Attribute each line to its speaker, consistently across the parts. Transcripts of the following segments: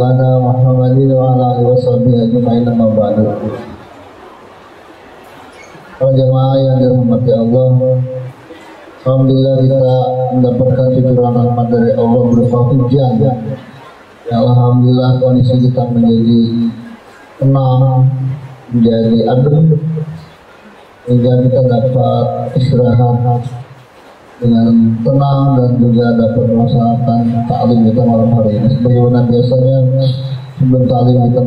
Speaker 1: Maulana Muhammadin wa ala alihi washabihi ajma'in, amma ba'du. Para jemaah yang dirahmati Allah, alhamdulillah kita mendapatkan cucuran rahmat dari Allah berupa hujan. Ya, alhamdulillah kondisi kita menjadi tenang, menjadi adem, hingga kita dapat istirahat dengan tenang dan juga dapat melaksanakan ta'lim kita malam hari ini. Sebagaimana biasanya sebelum ta'lim kita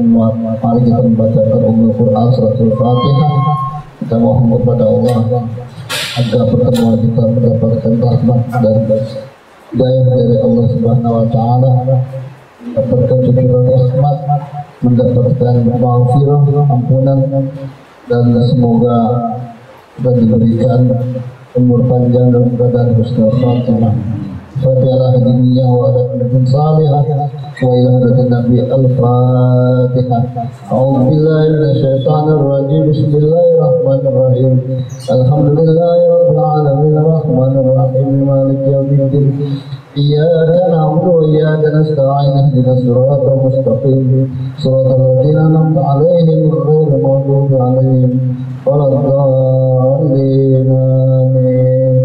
Speaker 1: mari kita membacakan Ummul Quran suratul Fatihah. Kita mohon kepada Allah agar pertemuan kita mendapatkan rahmat dan hidayah dari Allah Subhanahu wa taala, mendapatkan cucuran rahmat, mendapatkan maghfirah, ampunan, dan semoga kita diberikan umur panjang dan keadaan husnul khatimah. Fatihah diniyah wa adatun salihah wa ila hadatin Nabi al-Fatihah. A'udzu billahi minasyaitonir rajim. Bismillahirrahmanirrahim. Alhamdulillahirabbil alamin arrahmanir rahim maliki yaumiddin. Iyyaka na'budu wa iyyaka nasta'in ihdinas siratal mustaqim siratal ladzina an'amta 'alaihim ghairil maghdubi 'alaihim waladdallin. Amin.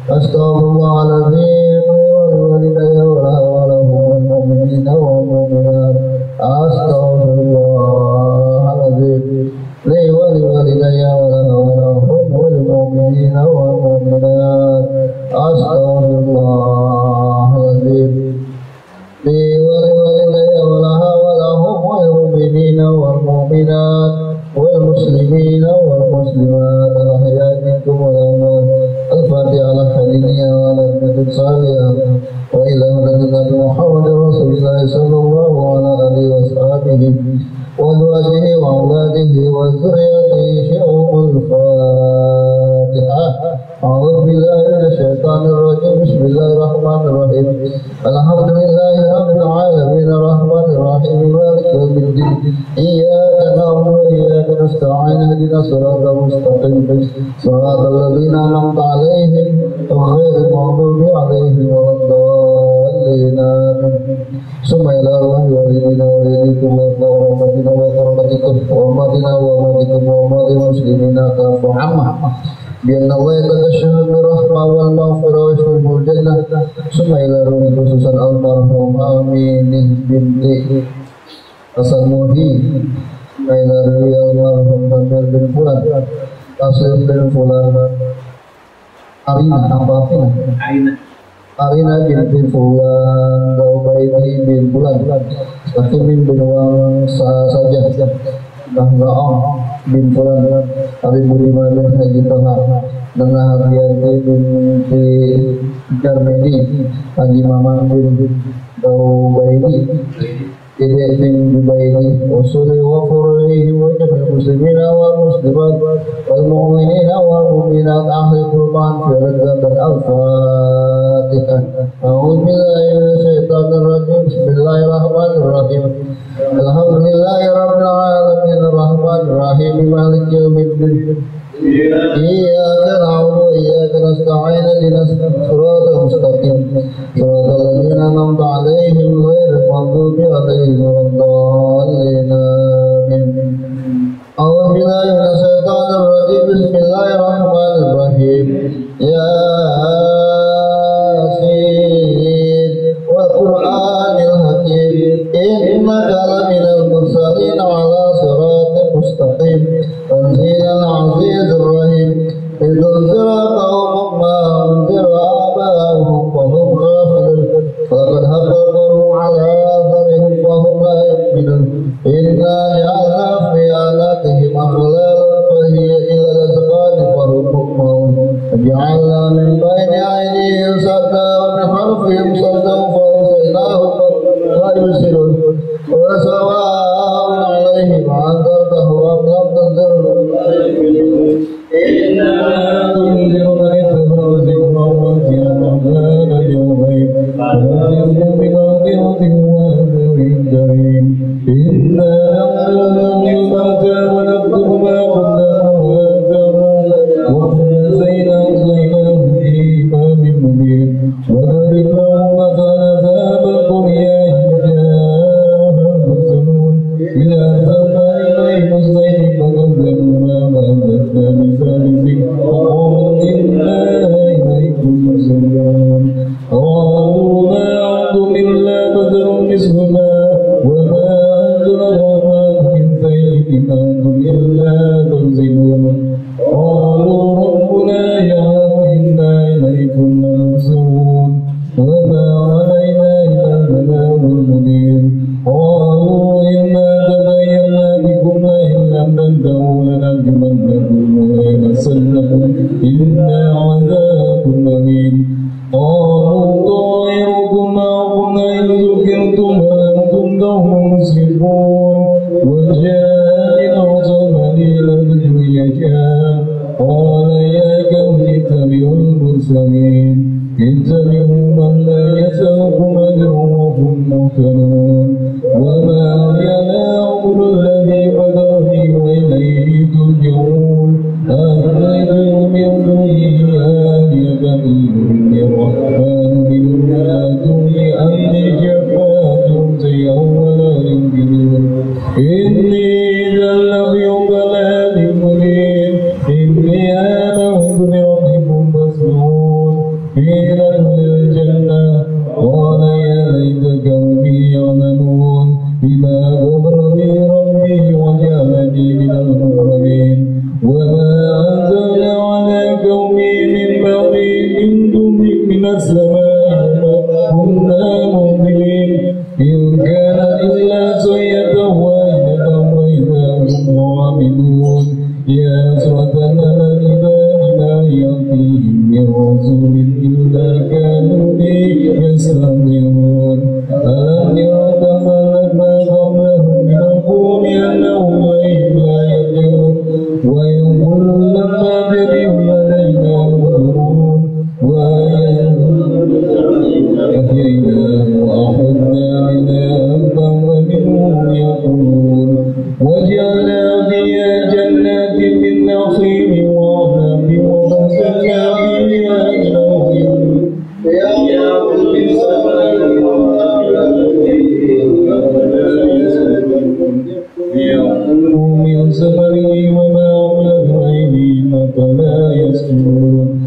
Speaker 1: Astaghfirullahaladzim walwalidayya walahumul mu'minina wal mu'minat. Astaghfirullahaladzim liwalidayya walahumul mu'minina wal mu'minat. Astaghfirullahaladzim liwalidayya walahumul mu'minina wal mu'minat wal muslimina wal muslimat al-ahya'i minkum wal amwat. Al-Fatihah ala hadiniya wa ala nabi salihah wa ila nabi Muhammad Rasulullah sallallahu ala alihi wa sahbihi wa azwajihi wa auladihi wa dzurriyyatihi syu'umul Fatihah. A'udzu billahi minasyaitonir rajim. Bismillahirrahmanirrahim. Alhamdulillahi rabbil alamin arrahmanir rahim maliki yaumiddin. Iyyaka na'budu wa iyyaka nasta'in ihdinas siratal mustaqim siratal ladzina an'amta 'alaihim ghairil maghdubi 'alaihim waladdallin. Summa ila Allahi walidina walidikum wa rahmatina wa rahmatikum wa rahmatina wa rahmatikum wa rahmatil muslimina kafa amma. Biar Allah yatakashaf birahmah wal maghfirah wa yashful jannah. Summa ila ruhi khususan almarhum Aminih binti Hasan Muhi, ila ruhi almarhum Tamir bin Fulan, Taslim bin Fulan, Arina binti Fulan, Daubaidi bin Fulan, Sakim bin Wang saja, Nahraam bin Fulan, Ari Budiman bin Haji Toha, dan Hadiyanti binti Jarmedi, Haji Mamang bin Daubaidi, Ide bin Jubaidi, Usuli wa Furaihi wa Jami'il Muslimina wal Muslimat wal Mu'minina wal Mu'minat ahli Qurban fi Radzatan al-Fatihah. A'udzu billahi minasyaitonir rajim. Bismillahirrahmanirrahim. Alhamdulillahirabbil alamin arrahmanir rahim maliki yaumiddin. Iyyaka na'budu wa iyyaka nasta'in ihdinas siratal mustaqim siratal ladzina an'amta 'alaihim ghairil maghdubi 'alaihim waladdallin. A'udzu billahi minasyaitonir rajim. Bismillahirrahmanirrahim. Yasin wal Qur'anil hakim innaka laminal mursalin 'ala siratal mustaqim tanzilal 'azizir rahim. Litunzira qauman ma unzira aba'uhum wa hum ghafilun faqad haqqa qawlu 'ala adharihim wa hum la yu'minun. Inna ja'alna fi anaqihim aghlalan fa hiya ila al-azqani fa hum muqmaun. Ja'alna min bayni aydihim sadda wa min khalfihim sadda fa arsalnahum la yubsirun. Wa sawa'un 'alaihim anzartahum am lam tunzirhum إنما تنذر من اتبع ذكر ربه وكان بالغيب وينذر بمغفرة وأجر كريم. إنا نعلم الموتى ونكتب ما قدموا وآثارهم وجزيناهم بإمام مبين وضرب لهم مثل ذهب القرية إذ جاءها
Speaker 2: الرحمن من شيء أنتم إلا تكذبون قالوا ربنا يعلم إنا إليكم لمرسلون وما علينا إلا البلاغ المبين قالوا إنا تبينا بكم وإن لم تنتهوا لنرجمنكم وليمسنكم إنا عذاب أليم قالوا طائركم معكم إن ذكرتم وأنتم قوم مسرفون وجاء العصا مليلا يشاء قال يا قوم اتبعوا المرسلين اتبعوا من لا يسألكم أجرا وهم مهتدون وما لي لا أعبد الذي بدرني وإليه ترجعون أخرجوا من دونه آلهة إن الرحمن بدون دون أمر شفاعة شيئا ولا ينكرون إني إذا لفي ضلال مبين إني آمنت بربكم فاسمعون قيل ادخل الجنة قال يا ليت قومي يعلمون بما غفر لي ربي وجعلني من المكرمين وما أنزلنا على قومي من بعدي من دون من السماء كنا منزلين إن كانت إلا صيحة واحدة وإذا هم عاملون يا حسرة على العباد ما يأتيهم من رسول إلا كانوا به يستهزئون ألم يروا كما أهلكنا قبلهم من القرون أنهم لا يرجعون ويقول لما تدعوا لدينا منذرون أحيينا وأخذنا منها أرضا ومنهم يأكلون وجعلنا فيها جنات من نخيل وأعناب وفصلنا فيها من العيون يأكل بالسماء يأكلوا من ثمره وما عملت أيديهم فلا يشكرون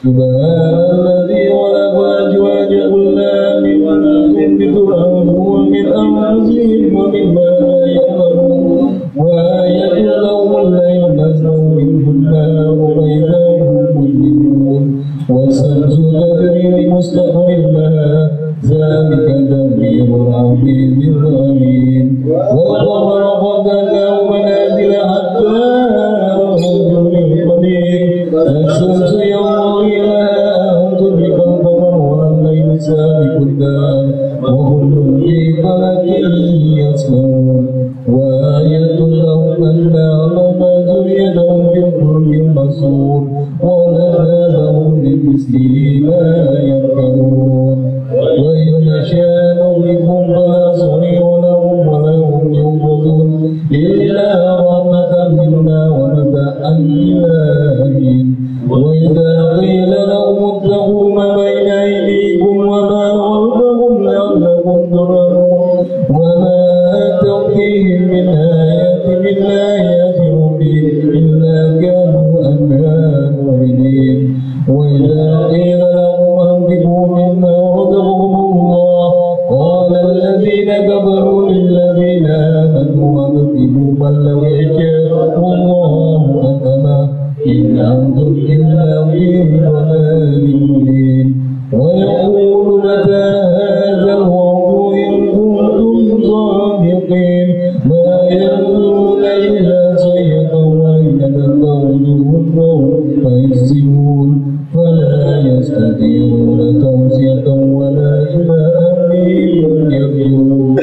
Speaker 2: سبحان الذي خلق أزواج كلها مما تنبت الأرض ومن أنفسهم ومما لا يعلمون وآية لهم الليل نسلخ منه النهار وإذا هم مجرمون والشمس تجري لمستقر لها ذلك تدبير العزيز العليم والقمر قدرناه منازل حتى رجل القدير الشمس ينبغي لها أن تدرك القمر والليل سابق النهار وكل في فلك يسبحون وآية لهم أنا علم ذريتهم في الفلك المسحور ونادى لهم من مثله ما يركبون وإن نشاء نغرقهم فلا صريع لهم ولا هم ينقذون إلا رحمة منا ومتاعا إلى حين وإذا قيل لهم اتقوا ما بين أيديكم وما خلفكم لعلكم ترحمون وما تأتيهم من آية من آيات ربهم إلا كانوا عنها معرضين وإذا قيل لهم أنفقوا مما رزقهم الله قال الذين كفروا للذين آمنوا أنفقوا من لو يشاء الله أنما إن أنتم إلا في ضلال مبين ويقول متى هذا الوعد إن كنتم صادقين ما يقولون إلا صيحة واحدة تأخذهم وهم يحزنون فلا يستطيعون توصية ولا إلى أهلهم يرجعون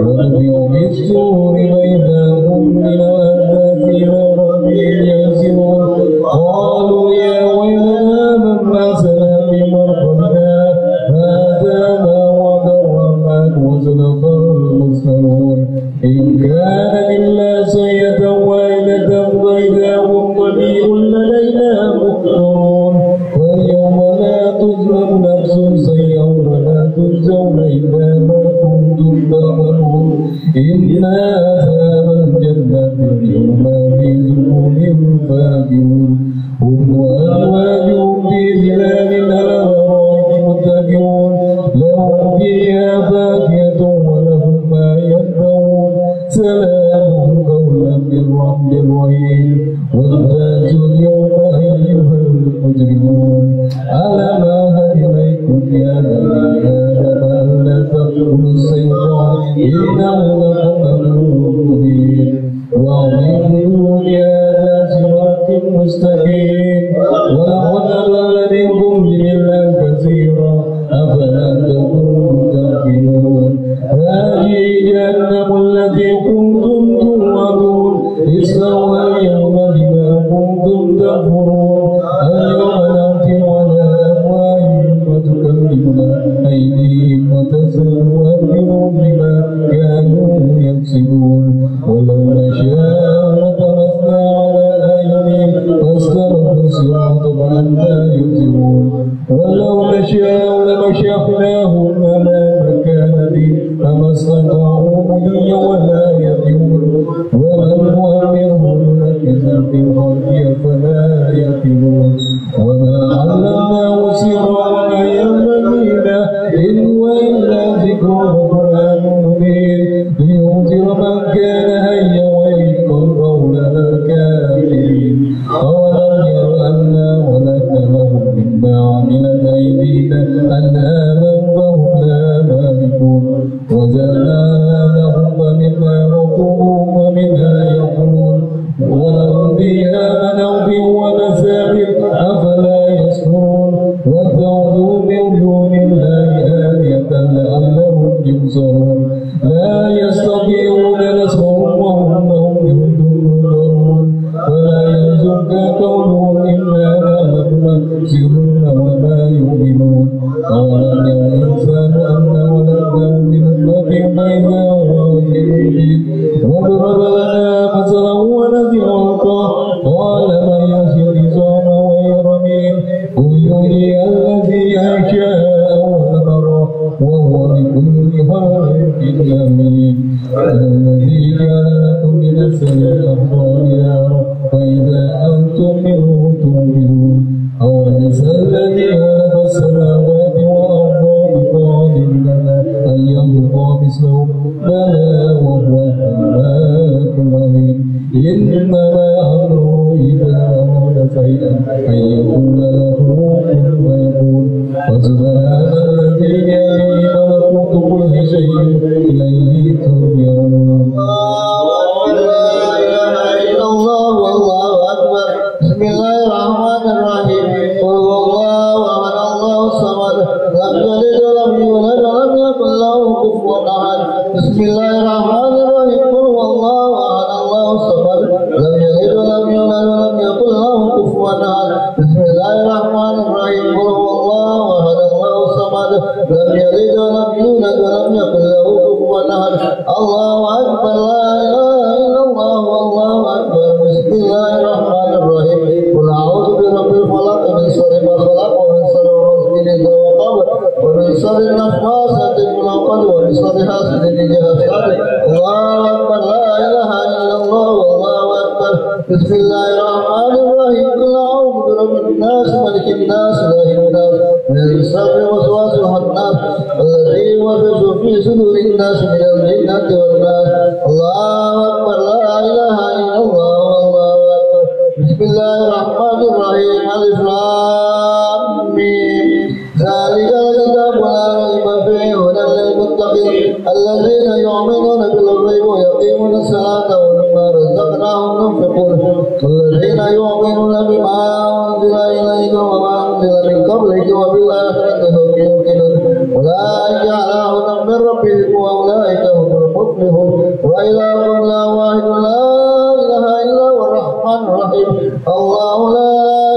Speaker 2: ونفخ في الصور فإذا هم من الأحداث إلى ربهم ينسلون قالوا يا ويلنا من بعثنا في مرقدنا هذا ما وعد الرحمن وصدق المرسلون إن كانت إلا صيحة واحدة فإذا هم جميع لدينا محضرون واليوم لا تظلم نفس شيئا ولا تجزون إلا ما كنتم تعملون إنا أصحاب الجنة اليوم في زبون فاكهون هم وأزواجهم في ظلال على الأرائك متكئون لهم فيها فاكهة ولهم ما يدعون سلام قولا من رب رحيم وامتازوا اليوم أيها المجرمون ألم أعهد إليكم يا بني آدم ألا تقتلوا الشيطان إنه لكم عدو مبين وأعطوا لهذا صراط مستقيم ولقد أضل منكم جبلا كثيرا أفلا تكونوا تعقلون هذه جهنم التي كنتم توعدون اصلوها اليوم بما كنتم تكفرون اليوم نختم على أفواههم وتكلمنا أيديهم وتشهد أرجلهم بما كانوا يكسبون ولو نشاء لطمسنا على أعينهم فاستبقوا الصراط فأنى يبصرون ولو نشاء لمسخناهم أمام مكانهم فما استطاعوا مضيا ولا يرجعون ومن نؤمره نكث في الخلق فلا يعقلون وما علمناه سرا ولا ينبغي له إن هو إلا ذكر وقرآن مبين لينذر من كان حيا ويحق القول على الكافرين أولم يروا أنا خلقنا لهم مما عملت أيدينا أنعاما فهم لها مالكون وجعلنا لهم فمنها ركوبهم ومنها يأكلون ولهم فيها منافع ومساكن أفلا يشكرون واتخذوا من دون الله آلهة لعلهم ينصرون لا يستطيعون نصرهم وهم لهم جند منصرون ولا يحزنك قولهم إنا نعلم يبصرون وما يؤمنون أولم يرى الإنسان أنا خلقناه من نطفة فإذا هو خصيم وضرب لنا مثلا ونسي خلقه قال من يحيي العظام وهي رميم قل يحيي الذي أنشأها أول مرة وهو بكل خلق عليم الذي جعل لكم من السماء أنهارا فإذا أنتم منه تؤمنون أوليس الذي خلق السماوات والأرض بقادر لنا أن يخلق مثلهم بلى وهو الخلاق العليم إنما أمره إذا أراد شيئا أن يقول له كن فيكون وسبحان الذي بيده ملكوت كل شيء إليه ترجعون
Speaker 1: بسم الله الرحمن الرحيم قل أعوذ برب الناس ملك الناس إله الناس من شر الوسواس الخناس الذي يوسوس في صدور الناس من الجنة والناس الله أكبر لا إله إلا الله والله أكبر بسم الله الرحمن الرحيم ألف لام ميم ذلك الكتاب لا ريب فيه هدى للمتقين الذين يؤمنون بالغيب ويقيمون الصلاة ومما رزقناهم ينفقون الذين يؤمنون بما أنزل إليك وما أنزل من قبلك وبالآخرة هم يوقنون أولئك على هدى من ربهم وأولئك هم المفلحون وإلهكم لا واحد لا إله إلا هو الرحمن الرحيم الله لا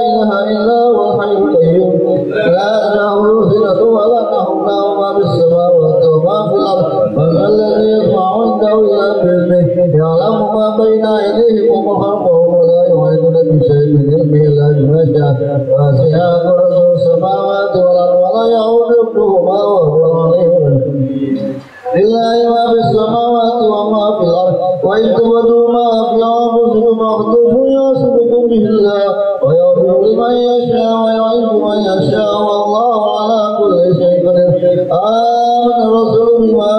Speaker 1: إله إلا هو الحي القيوم لا تأخذه سنة ولا نوم له ما في السماوات وما في الأرض من الذي يسمع عنده إلا بإذنه يعلم ما بين أيديهم وما خلفهم ولا يحيطون بشيء من علمه إلا بما شاء وسع كرسيه السماوات والأرض ولا يؤوده حفظهما وهو العلي العظيم لله ما في السماوات وما في الأرض وإن تبدوا ما في أنفسكم واخفوه يحاسبكم به الله ويغفر لمن يشاء ويعز من يشاء والله على كل شيء قدير آمن الرسول بما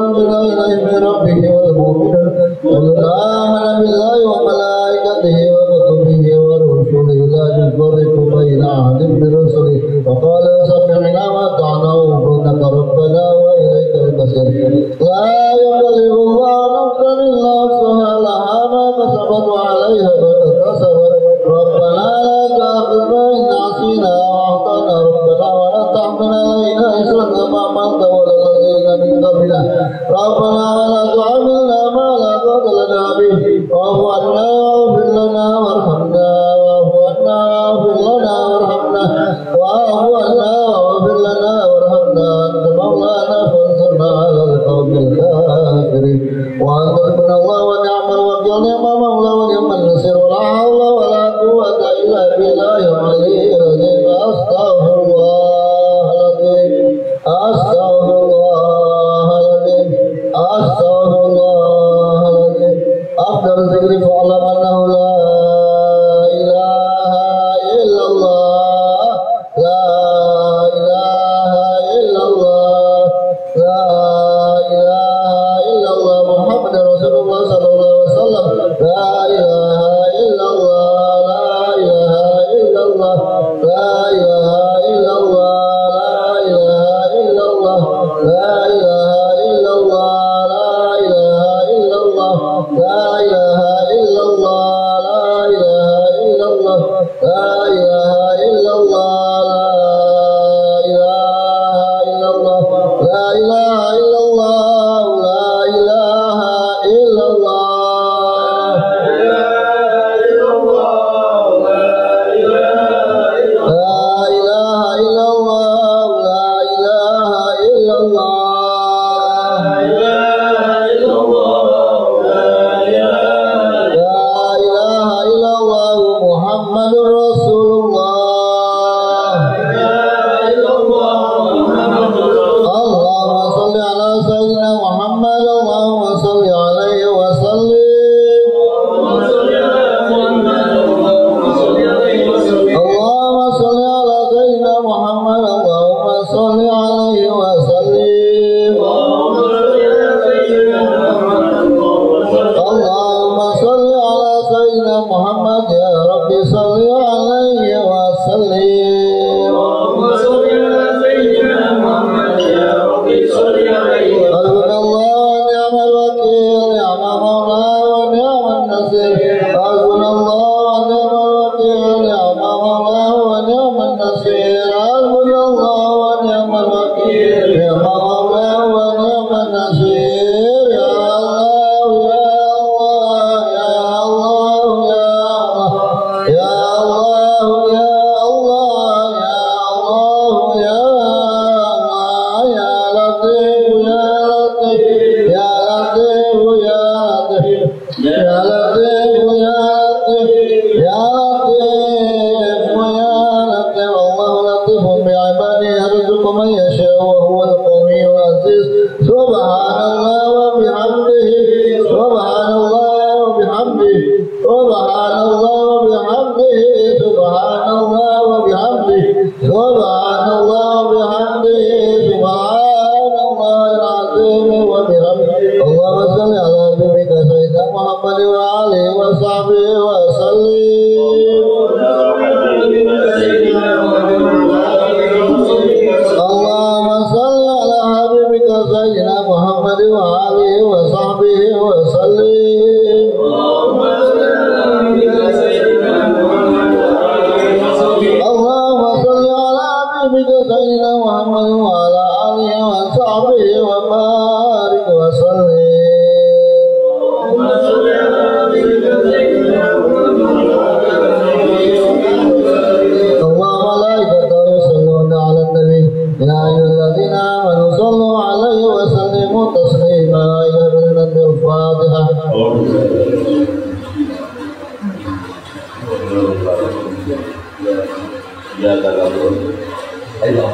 Speaker 1: أنزل إليه من ربه والمؤمنون آمن بالله وملائكته وكتبه ورسله لا نفرق بين أحد من رسله وقال سمعنا وأطعنا غفرانك ربنا وإليك المصير لا يكلف الله نفسا إلا وسعها لها ما كسبت وعليها ما اكتسبت ربنا لا تؤاخذنا إن نسينا وأخطأنا ربنا ولا تحمل علينا إصرا كما حملته على الذين من قبلنا ربنا ولا تحملنا ما لا طاقة لنا به واعف عنا واغفر لنا وارحمنا واعف عنا واغفر لنا وارحمنا واعف عنا واغفر لنا وارحمنا أنت مولانا فانصرنا على القوم الكافرين وأنت حسبنا الله ونعم الوكيل نعم المولى ونعم النصير ولا حول ولا قوة إلا بالله العلي العظيم أستغفر الله العظيم أستغفر الله العظيم أستغفر الله العظيم أفضل ذكر فاعلم أنه لا إله إلا الله لا إله إلا الله لا إله إلا الله محمد رسول الله صلى الله عليه وسلم لا إله إلا الله لا إله إلا الله لا إله إلا الله لا إله إلا الله لا إله إلا الله لا إله إلا الله لا إله إلا الله لا إله إلا الله لا إله إلا الله لا إله إلا الله لا إله إلا الله محمد رسول الله اللهم صل على سيدنا محمد اللهم صل عليه وسلم اللهم صل على سيدنا محمد اللهم صل عليه وسلم اللهم صل على سيدنا محمد يا رب صل عليه وسلم حسبنا الله ونعم الوكيل نعم المولى ونعم النصير حسبنا الله ونعم الوكيل نعم المولى ونعم النصير حسبنا الله ونعم الوكيل نعم المولى ونعم النصير يا الله يا الله يا الله يا الله يا الله يا الله يا لطيف يا لطيف يا لطيف يا لطيف يا لطيف يا لطيف يا لطيف يا لطيف الله لطيف بعباده يرزق من يشاء وهو القوي العزيز سبحان الله وبحمده سبحان الله وبحمده سبحان الله وبحمده سبحان الله وبحمده سبحان الله وبحمده سبحان الله العظيم وبحمده اللهم صل على نبيك سيدنا محمد وعلى آله وصحبه وسلم اللهم صل على حبيبك سيدنا محمد وعلى آله وصحبه وسلم اللهم صل على حبيبك سيدنا محمد وعلى آله وصحبه وبارك وسلم الله ملائكته يصلون على النبي يا أيها الذين آمنوا صلوا عليه وسلموا تسليما إلى الفاتحة
Speaker 3: Ya kalau ayo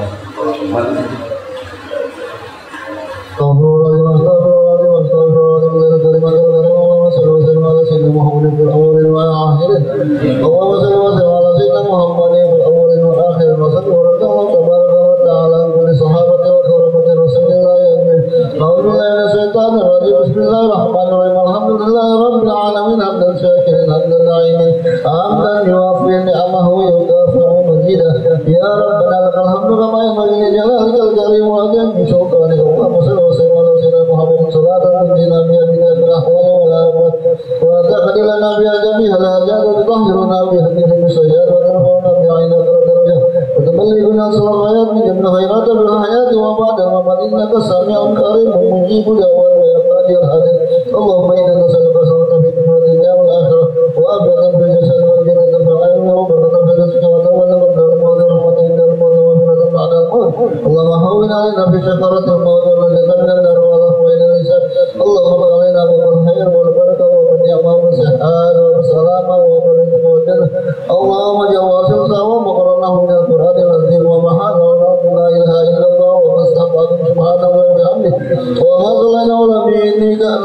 Speaker 1: Bismillahirrahmanirrahim. alhamdulillahi rabbil alamin hamdan syakirin hamdan na'imin hamdan yuwafi ni'amahu wa yukafi'u majidah ya rabbana lakal hamdu kama yanbaghi li jalalika al-karim wa ajami sultanika Allahumma salli wa sallim ala sayyidina Muhammadin salatan tunjina biha min al-ahwali wal afat wa taqdi lana biha jami'al hajat wa tutahhiruna biha min as-sayyi'at wa tarfa'una biha indaka darajah wa tuballighuna salal ghayat min jami'il khairat bil hayati wa ba'da wa innaka sami'un karim mujibu da'wat wa yaqdir hadir Allahumma inna nas'aluka salatan fi dunya wal akhirah wa abatan fil jasad wal jannati fil ilmi wa barakatan fil rizqi wa tawbatan min al-mawt wa rahmatan min al-mawt wa rahmatan ba'da al-mawt Allahumma hawwin 'alaina fi shaqarati al-mawt wa najatan min an-nar wa rahwa ila al-hisab Allahumma qul 'alaina bil khair wal barakah wa bil ni'mah wa sihhat wa salama wa barakah wa jannah Allahumma jawwasil sawa muqarranahu min al-qur'an al-azim wa mahana wa la ilaha illallah wa mastaqatum subhanahu wa bihamdihi wa ma zalana wa nabiyika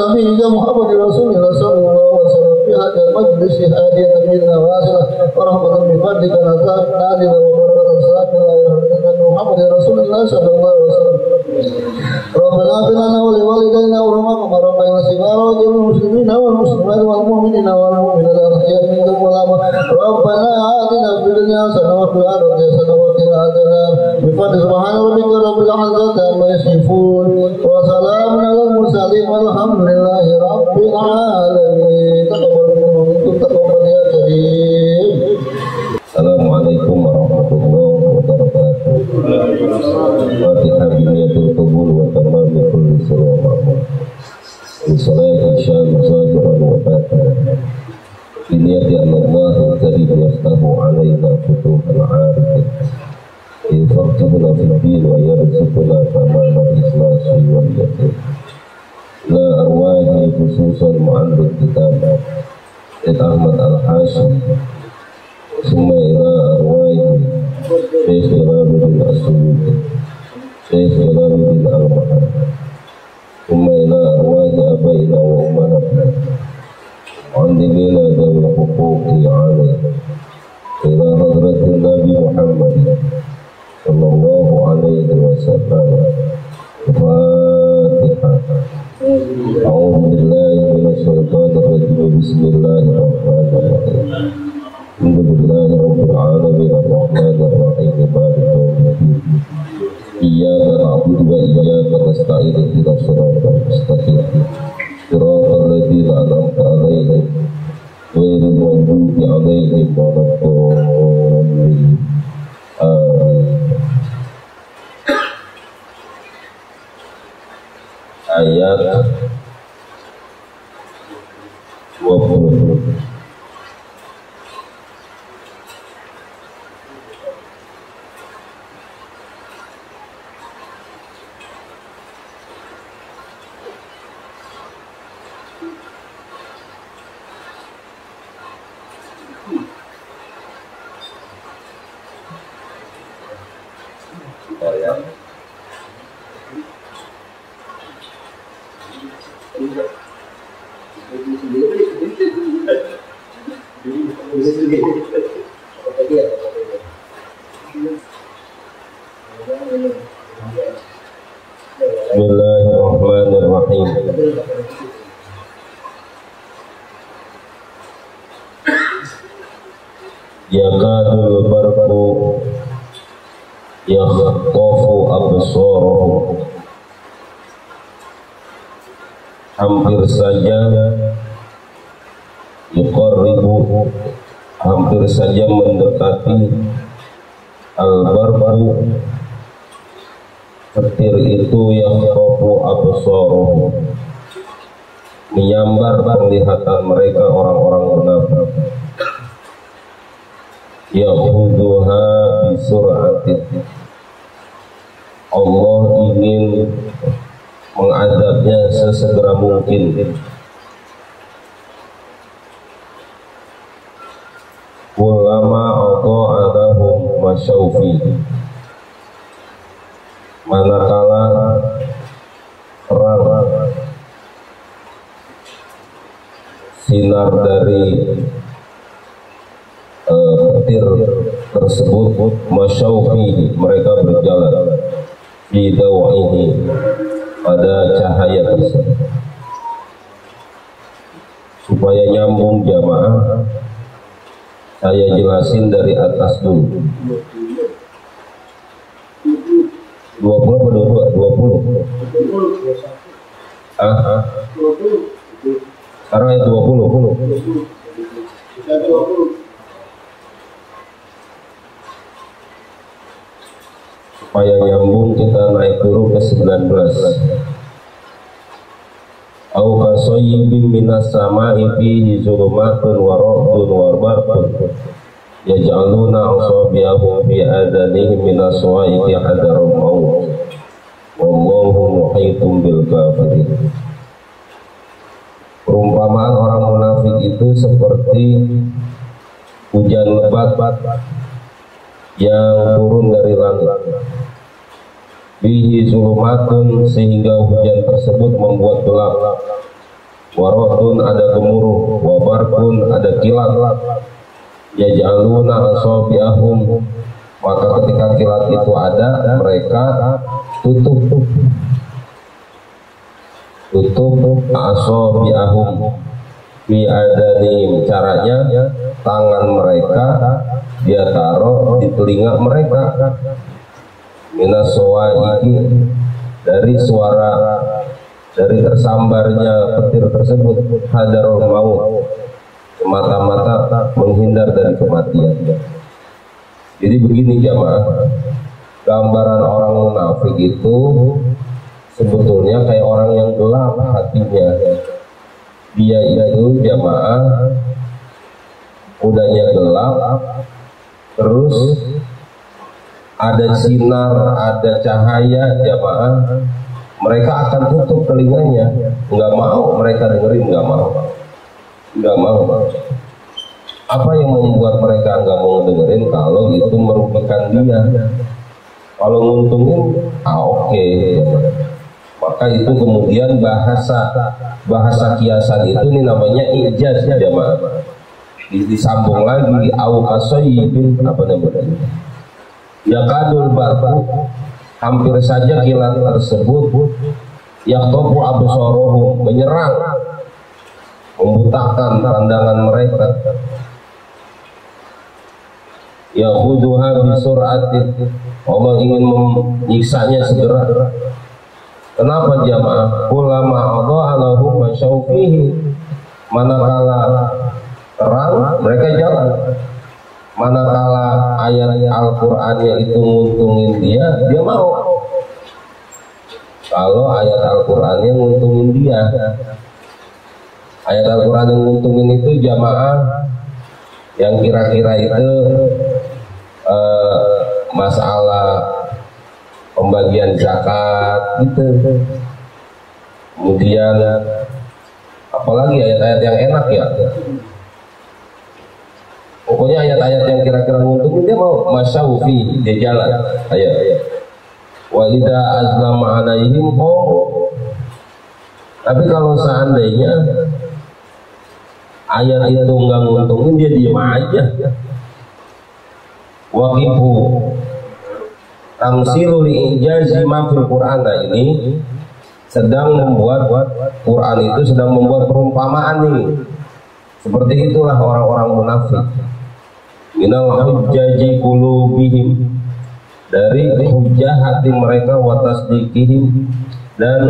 Speaker 1: Muhammad Rasulullah sallallahu alaihi wasallam fi hadha majlis hadiyatan minna wasilah wa rahmatan min fadlika nazil wa barakatan sakinah Muhammad Rasulullah sallallahu alaihi wasallam Rabbana atina wa li walidayna wa rahmatan rabbayna sigara wa jami'al muslimina wal muslimat wal mu'minina wal mu'minat al-ahya'i minhum wal amwat Rabbana atina fid dunya hasanatan wa fil akhirati hasanatan wa qina adzaban bi fadli subhana rabbika rabbil izzati amma yasifun wa salamun alal mursalin walhamdulillahi rabbil alamin taqabbal ya karim
Speaker 2: Assalamualaikum warahmatullahi wabarakatuh. Fatihah biniyatul qabul wa tamamul kulli sirrin ma'mur. Bismillah insyaallah zahiran wa batinan. Biniyati Allah al-karim yaftahu alaina futuhal arifin. Yafaqihuna fid din wa yarzuquna tamamal ikhlasi wal yaqin. La arwahi khususan mu'allif kitab Ahmad al-Hashim Summa ila arwahi Syekh Jalaluddin As-Suyuti Syekh Jalaluddin Al-Mahar Summa ila arwahi abaina wa umanatna Andilina dawil huquqi alaih ila hadratin Nabi Muhammad sallallahu alaihi wasallam Fatihah A'udzu billahi minasyaitonir rajim Bismillahirrahmanirrahim Alhamdulillahi rabbil alamin arrahmanir rahim maliki yaumiddin Iyyaka na'budu wa iyyaka nasta'in ihdinas siratal mustaqim siratal ladzina an'amta 'alaihim ghairil maghdubi 'alaihim waladdallin amin Ayat 20 Bismillahirrahmanirrahim. Yakadul barqu yakhtafu absarahum. Hampir saja yuqarribu, hampir saja mendekati al-barqu, petir itu yakhtafu absarahum, menyambar penglihatan mereka orang-orang munafik. Yahuduha bisur'atin, Allah ingin mengadabnya sesegera mungkin. Ulama ata'adahum masyaufi, manakala terang sinar dari petir tersebut, masyaufi, mereka berjalan di dawa'ihi, pada cahaya tersebut. supaya nyambung jamaah saya jelasin dari atas dulu. 20 atau 20? Sekarang ayat 20. Supaya nyambung kita naik dulu ke 19. Au kasoyibin minas sama'i fihi zulumatun wa ra'dun wa barqun yaj'aluna asabi'ahum fi adanihim minas sawa'iqi hadaral maut wallahu muhitun bil kafirin. Perumpamaan orang munafik itu seperti hujan lebat yang turun dari langit. Bihi zulumatun, sehingga hujan tersebut membuat gelap. Warotun, ada gemuruh. Wabarkun, ada kilat. Yaj'aluna asabi'ahum, maka ketika kilat itu ada, mereka tutup asabi'ahum fi adanim. Caranya tangan mereka dia taruh di telinga mereka. Minas sawa'iqi, dari suara, dari tersambarnya petir tersebut. Hadarul maut, semata-mata menghindar dari kematian. Jadi begini jamaah, gambaran orang munafik itu sebetulnya kayak orang yang gelap hatinya. Dia itu jamaah udahnya gelap, terus ada sinar, ada cahaya jamaah, mereka akan tutup telinganya, nggak mau mereka dengerin, nggak mau. Apa yang membuat mereka nggak mau dengerin? Kalau itu merugikan dia. Kalau nguntungin, oke. Maka itu kemudian bahasa kiasan itu ini namanya ijaz jamaah. Disambung lagi au kasoyibin, apa namanya? Yakadul barku, hampir saja kilat tersebut yaktopu absorohum, menyerang, membutakan pandangan mereka. Yahuduha bisur'atin, Allah ingin menyiksanya segera. Kenapa jamaah? Ulama Allah alahum masyaufihi, manakala terang mereka jalan, manakala ayat Al-Qur'annya itu nguntungin dia mau. Kalau ayat Al-Qur'annya nguntungin dia, ayat Al-Qur'an yang nguntungin itu jamaah yang kira-kira itu masalah pembagian zakat gitu. Kemudian apalagi ayat-ayat yang enak ya. Pokoknya ayat-ayat yang kira-kira nguntungin dia mau, masyaufi, dia jalan. Ayat. Wa idza azlama alaihim qom. Tapi kalau seandainya ayat itu enggak nguntungin, dia diam aja. Waqifu tamsilu li injazi ma fil Qur'an. Ini sedang membuat Quran itu sedang membuat perumpamaan nih. Seperti itulah orang-orang munafik. Minal hujjaji qulubihim, dari hujjah hati mereka, wa tasdiqihim, dan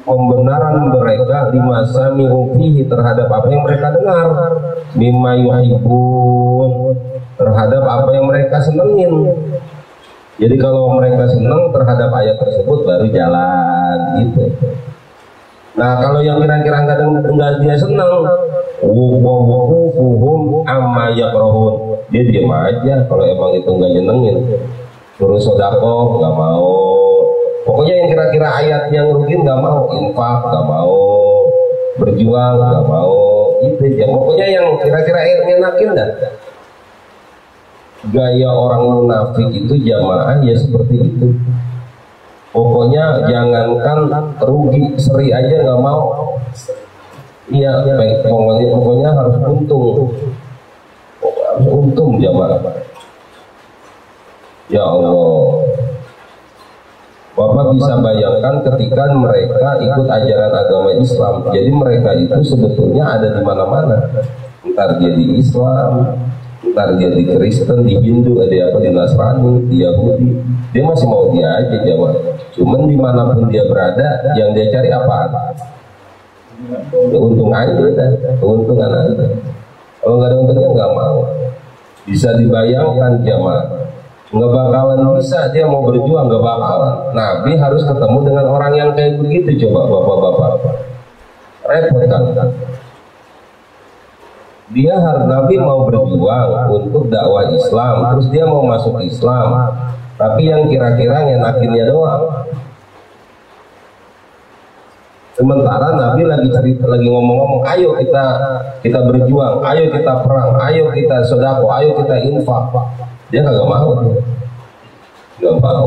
Speaker 2: pembenaran mereka lima sami'u fihi, terhadap apa yang mereka dengar, mimma yuhibbun, terhadap apa yang mereka senengin. Jadi kalau mereka seneng terhadap ayat tersebut baru jalan gitu. Nah kalau yang kira-kira enggak dia seneng, wukuhum amma yakrahun, dia diam aja. Kalau emang itu enggak nyenengin, suruh sodako enggak mau. Pokoknya yang kira-kira ayat yang rugi enggak mau, infak enggak mau, berjuang enggak mau, gitu aja. Pokoknya yang kira-kira enakin dah. Gaya orang munafik itu jamaah ya seperti itu. Pokoknya jangankan rugi, seri aja nggak mau. Iya, baik. Pokoknya harus untung. Harus untung jamaah. Ya Allah. Bapak bisa bayangkan ketika mereka ikut ajaran agama Islam, jadi mereka itu sebetulnya ada di mana-mana. Ntar dia di Islam, ntar dia di Kristen, di Hindu, ada apa di Nasrani, di Yahudi. Dia masih mau dia aja jamaah. Cuman dimanapun dia berada, yang dia cari apaan? Keuntungan aja, keuntungan aja. Kalau nggak ada untungnya nggak mau. Bisa dibayangkan jamaah, nggak bakalan bisa dia mau berjuang, nggak bakalan. Nabi harus ketemu dengan orang yang kayak begitu. Coba bapak-bapak, repot kan? Dia harus, Nabi mau berjuang untuk dakwah Islam, terus dia mau masuk Islam, tapi yang kira-kira ngenakinnya doang. Sementara Nabi lagi cerita, lagi ngomong-ngomong, ayo kita berjuang, ayo kita perang, ayo kita sedekah, ayo kita infak. Dia kagak mau, nggak mau.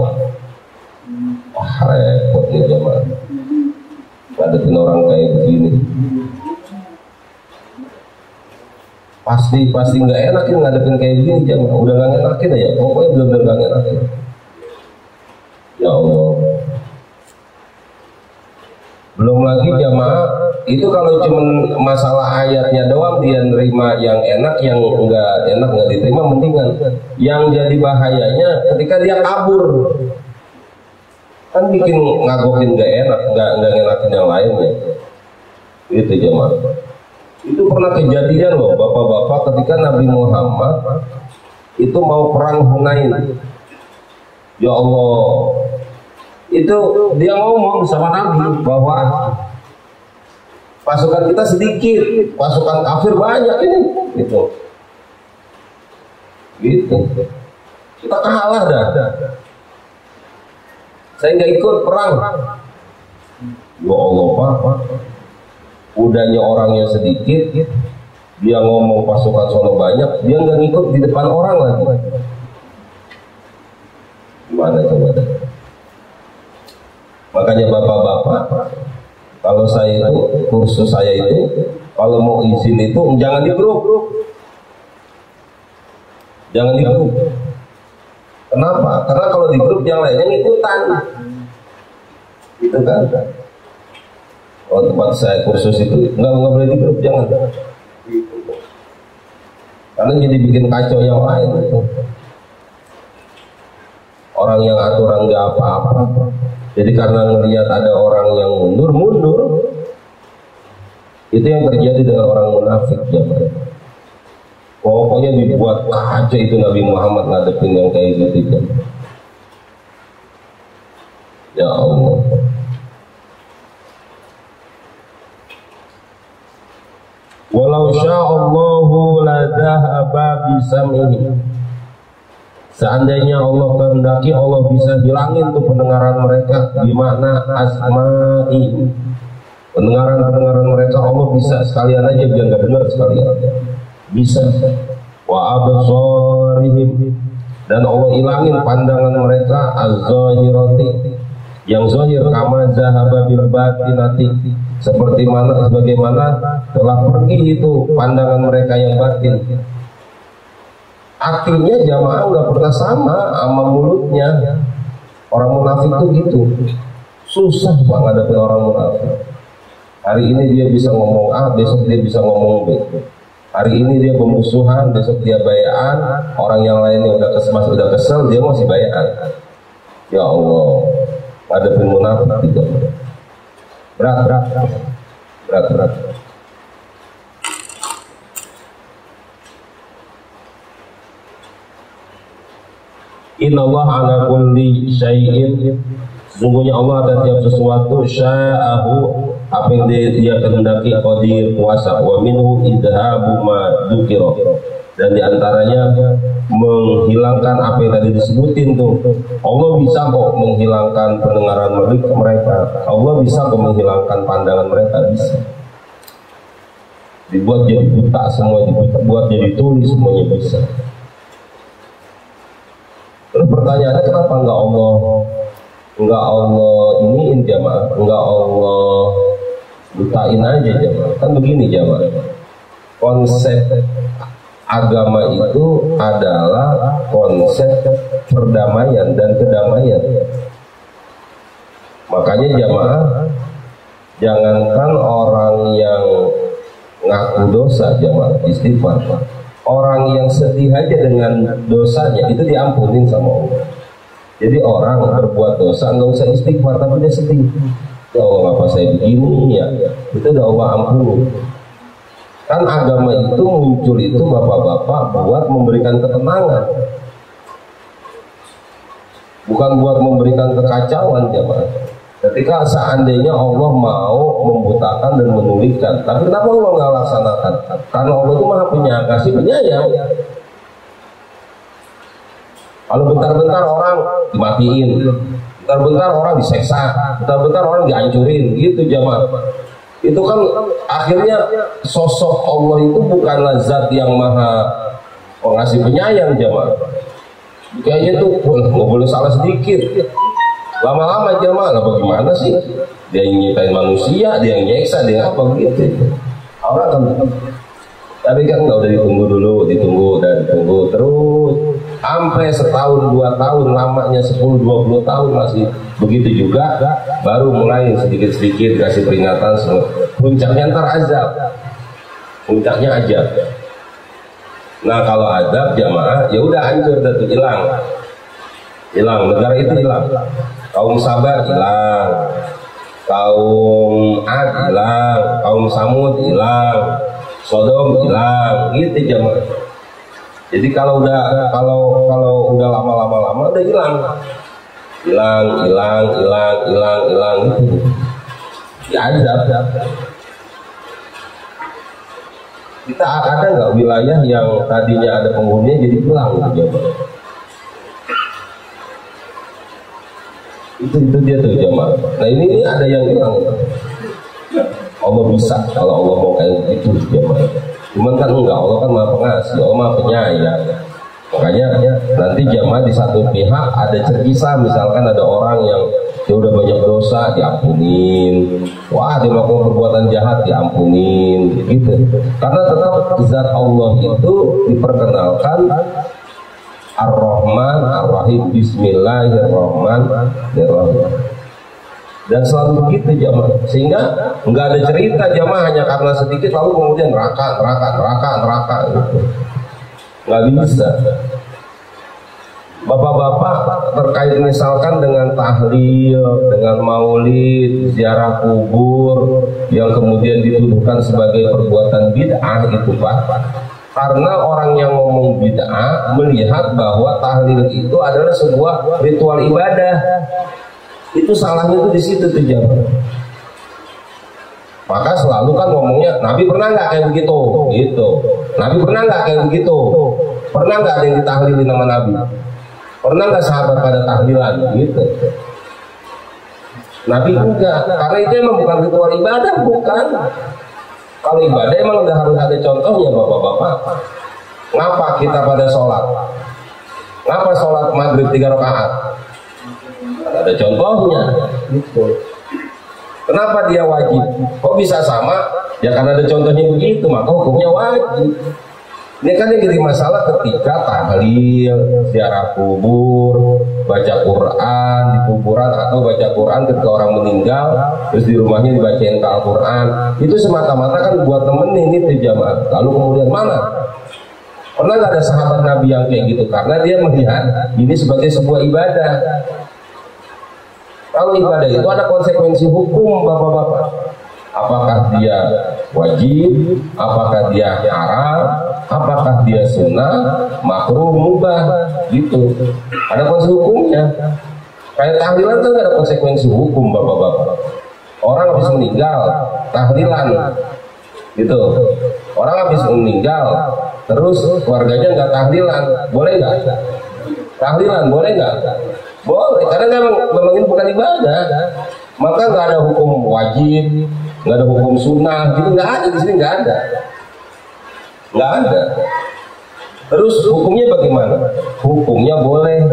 Speaker 2: Wah, repot nih jamaah. Ngadepin orang kayak begini. Pasti nggak enakin ngadepin kayak gini jamaah. Udah nggak enakin aja, pokoknya benar-benar nggak enakin. Ya Allah. Belum lagi jamaah itu kalau cuma masalah ayatnya doang dia nerima yang enak, yang enggak enak nggak diterima mendingan. Yang jadi bahayanya ketika dia kabur, kan bikin ngagokin nggak enak, nggak enakin yang lainnya. Itu jamaah. Itu pernah kejadian loh bapak-bapak ketika Nabi Muhammad itu mau perang Hunain. Ya Allah, itu dia ngomong sama Nabi bahwa pasukan kita sedikit, pasukan kafir banyak ini, gitu. Kita kalah dah. Saya nggak ikut perang. Ya Allah Pak, udahnya orangnya sedikit, dia ngomong pasukan sono banyak, dia nggak ngikut di depan orang lagi. Gimana coba? Makanya bapak-bapak, kalau saya itu kursus saya itu, kalau mau izin itu jangan di grup, jangan di grup. Kenapa? Karena kalau di grup yang lainnya ngikutan, gitu kan? Kalau tempat saya kursus itu nggak boleh di grup, jangan. Karena jadi bikin kacau yang lain itu. Orang yang aturan nggak apa-apa. Jadi karena ngelihat ada orang yang mundur, itu yang terjadi dengan orang munafik jamaah. Pokoknya dibuat kacau itu Nabi Muhammad ngadepin yang kayak gitu jamaah. Ya Allah. Walau sya'allahu ladahaba bisam'ihi. Seandainya Allah kehendaki, Allah bisa hilangin tuh pendengaran mereka. Gimana asma'i, pendengaran mereka Allah bisa sekalian aja biar nggak dengar sekalian. Bisa. Wa absarihim, dan Allah hilangin pandangan mereka az-zahirati, yang zahir, kama zahaba bil batinati, seperti mana sebagaimana telah pergi itu pandangan mereka yang batin. Artinya jamaah nggak pernah sama mulutnya. Orang munafik tuh gitu, susah Pak ngadepin orang munafik. Hari ini dia bisa ngomong A, besok dia bisa ngomong B. Hari ini dia bermusuhan, besok dia bayaan. Orang yang lainnya udah kesel, dia masih bayaan. Ya Allah, ngadepin munafik gitu. Berat. Innallaha ala kulli syai'in, sesungguhnya Allah atas tiap sesuatu, sya'ahu, apa yang dia kehendaki, qadir, kuasa, wa minhu idhabu ma dzukira, dan diantaranya menghilangkan apa yang tadi disebutin tuh. Allah bisa kok menghilangkan pendengaran mereka, Allah bisa kok menghilangkan pandangan mereka, bisa dibuat jadi buta semua, dibuat jadi tuli semuanya bisa. Terus pertanyaannya, kenapa enggak Allah iniin jamaah, enggak Allah butain aja jamaah? Kan begini jamaah, konsep agama itu adalah konsep perdamaian dan kedamaian. Makanya jamaah, jangankan orang yang ngaku dosa jamaah istighfar, orang yang sedih aja dengan dosanya itu diampunin sama Allah. Jadi orang berbuat dosa nggak usah istighfar, tapi dia sedih. Ya Allah, ngapa saya begini ya? Itu udah Allah ampuni. Kan agama itu muncul itu bapak-bapak buat memberikan ketenangan, bukan buat memberikan kekacauan jemaah. Ketika seandainya Allah mau membutakan dan menulikan, tapi kenapa Allah nggak laksanakan? Karena Allah itu maha kasih penyayang. Kalau bentar-bentar orang dimatiin, bentar-bentar orang diseksa, bentar-bentar orang dihancurin, gitu jemaah. Itu kan akhirnya sosok Allah itu bukanlah zat yang maha pengasih penyayang jemaah. Kayaknya tuh nggak boleh salah sedikit. Lama-lama jemaah lah bagaimana sih? Dia yang nyiptain manusia, dia yang nyeksa, dia apa begitu? Orang kan, tapi kan nggak udah ditunggu dulu, ditunggu terus sampai setahun 2 tahun, lamanya 10-20 tahun masih begitu juga, baru mulai sedikit-sedikit kasih peringatan. Puncaknya ntar azab, puncaknya azab. Nah kalau azab jamaah ya udah hancur, dan hilang, negara itu hilang, kaum Sabar hilang, kaum Ad hilang, kaum Samud hilang, Sodom hilang, gitu jamaah. Jadi kalau udah lama udah hilang gitu. Ya azab. Kita ada nggak wilayah yang tadinya ada penghuninya jadi hilang gitu jamaah? Itu dia tuh jamaah. Nah ini ada yang hilang. Allah bisa kalau Allah mau kayak gitu jamaah. Cuman kan enggak, Allah kan maha pengasih, Allah maha penyayang. Makanya nanti jamaah di satu pihak ada cergisah, misalkan ada orang yang dia udah banyak dosa diampunin, wah dia melakukan perbuatan jahat diampunin, gitu. Karena tetap zat Allah itu diperkenalkan Ar-Rahman Ar-Rahim, Bismillahirrahmanirrahim. Dan selalu begitu jamaah, sehingga nggak ada cerita jamaah hanya karena sedikit lalu kemudian neraka gitu. Nggak bisa. Bapak-bapak terkait misalkan dengan tahlil, dengan maulid, ziarah kubur yang kemudian dituduhkan sebagai perbuatan bid'ah itu Pak. Karena orang yang ngomong bid'ah melihat bahwa tahlil itu adalah sebuah ritual ibadah. Itu salahnya itu di situ tuh jamaah. Maka selalu kan ngomongnya Nabi pernah nggak kayak begitu, gitu. Nabi pernah nggak kayak begitu? Pernah nggak ada yang ditahlilin nama Nabi? Pernah nggak sahabat pada tahlilan, gitu? Nabi enggak, karena itu emang bukan ritual ibadah, bukan. Kalau ibadah emang udah harus ada contohnya bapak-bapak. Ngapa kita pada sholat? Ngapa sholat maghrib 3 rakaat? Ada contohnya, gitu. Kenapa dia wajib? Kok bisa sama? Ya karena ada contohnya begitu, maka hukumnya wajib. Ini kan yang jadi masalah ketika tahlil, ziarah kubur, baca Quran di kuburan, atau baca Quran ketika orang meninggal, terus di rumahnya dibacain Al-Quran. Itu semata-mata kan buat temenin itu jamaah. Lalu kemudian mana? Pernah nggak ada sahabat Nabi yang kayak gitu? Karena dia melihat ini sebagai sebuah ibadah. Kalau ibadah itu ada konsekuensi hukum bapak-bapak. Apakah dia wajib, apakah dia haram, apakah dia sunnah, makruh, mubah, gitu. Ada konsekuensi hukumnya. Kayak tahlilan kan ada konsekuensi hukum bapak-bapak. Orang habis meninggal, tahlilan, gitu. Orang habis meninggal, terus keluarganya nggak tahlilan, boleh nggak? Tahlilan boleh nggak? Boleh, karena memang ini bukan ibadah. Maka nggak ada hukum wajib, nggak ada hukum sunnah, gitu nggak ada di sini, nggak ada. Terus hukumnya bagaimana? Hukumnya boleh,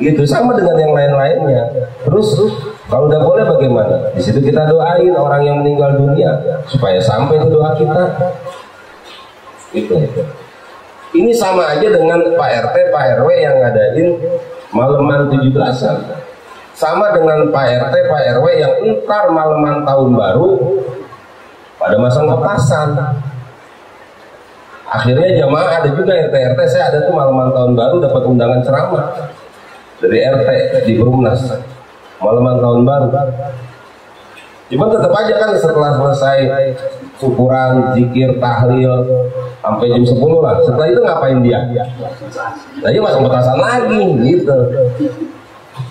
Speaker 2: gitu sama dengan yang lain-lainnya. Terus kalau udah boleh bagaimana? Di situ kita doain orang yang meninggal dunia supaya sampai itu doa kita. Gitu. Ini sama aja dengan Pak RT, Pak RW yang ngadain malaman 17-an. sama dengan Pak RT, Pak RW yang entar malaman tahun baru pada masang petasan. Akhirnya jamaah ada juga RT, saya ada tuh malaman tahun baru dapat undangan ceramah dari RT di Perumnas malaman tahun baru. Cuma tetap aja kan setelah selesai syukuran, zikir, tahlil sampai jam 10 lah. Setelah itu ngapain dia? Tadi masang petasan lagi gitu.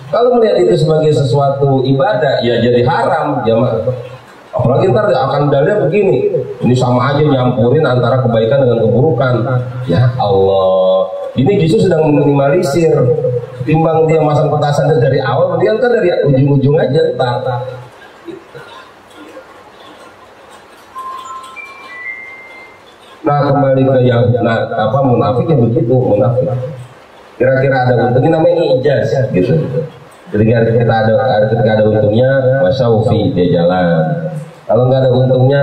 Speaker 2: Kalau melihat itu sebagai sesuatu ibadah, ya jadi haram jamaah. Apalagi ntar akan dalilnya begini, ini sama aja nyampurin antara kebaikan dengan keburukan. Ya Allah, ini justru sedang meminimalisir. Timbang dia masang petasan dari awal, mendingan kan dari ujung-ujung aja ntar. Nah kembali ke yang munafik ya begitu, munafik. Kira-kira ada untungnya namanya ijaz gitu. Ketika ada untungnya, masyaufi dia jalan. Kalau nggak ada untungnya,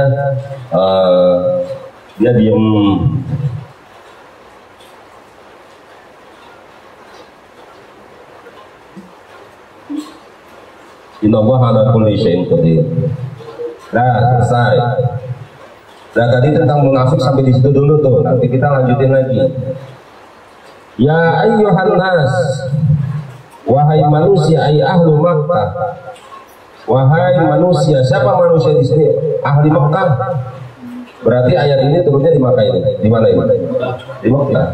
Speaker 2: dia diem. Innallaha ala kulli syai'in qadir. Nah selesai. Nah tadi tentang munafik sampai di situ dulu tuh. Nanti kita lanjutin lagi. Ya ayyuhan nas, wahai manusia, ay ahlu Makkah. Wahai manusia, siapa manusia di sini? Ahli Makkah. Berarti ayat ini turunnya di Makkah ini. Di mana ini? Di Makkah.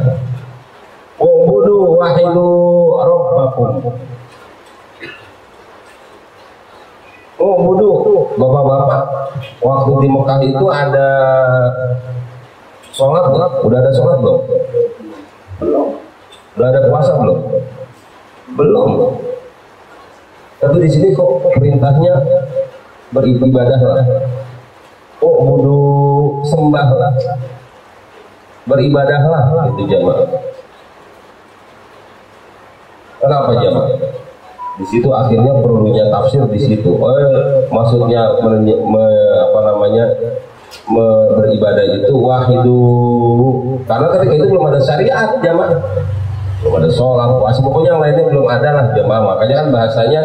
Speaker 2: Ubudu wahidu rabbakum. Oh budu, bapak-bapak, waktu di Mekah itu ada sholat belum? Udah ada sholat belum? Belum. Udah ada puasa belum? Belum. Tapi di sini kok perintahnya beribadah lah. Oh budu sembah lah, beribadah lah, itu jamaah. Kenapa jamaah? Di situ akhirnya perlunya tafsir di situ. Maksudnya beribadah itu wahidu. Karena ketika itu belum ada syariat jamaah, belum ada sholat, puasa, pokoknya yang lainnya belum ada lah jamaah. Makanya kan bahasanya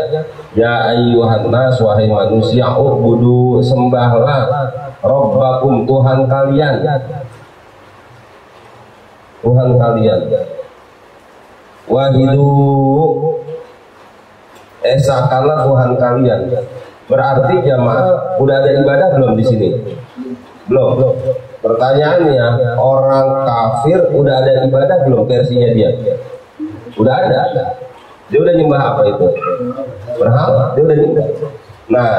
Speaker 2: ya ayyuhan nas, wahai manusia, ubudu sembahlah rabbakum, Tuhan kalian. Tuhan kalian. Wahidu, esakanlah Tuhan kalian. Berarti jamaah udah ada ibadah belum di sini? Belum. Pertanyaannya, orang kafir udah ada ibadah belum versinya dia? Udah ada. Dia udah nyembah apa itu? Berhala. Dia udah nyembah. Nah,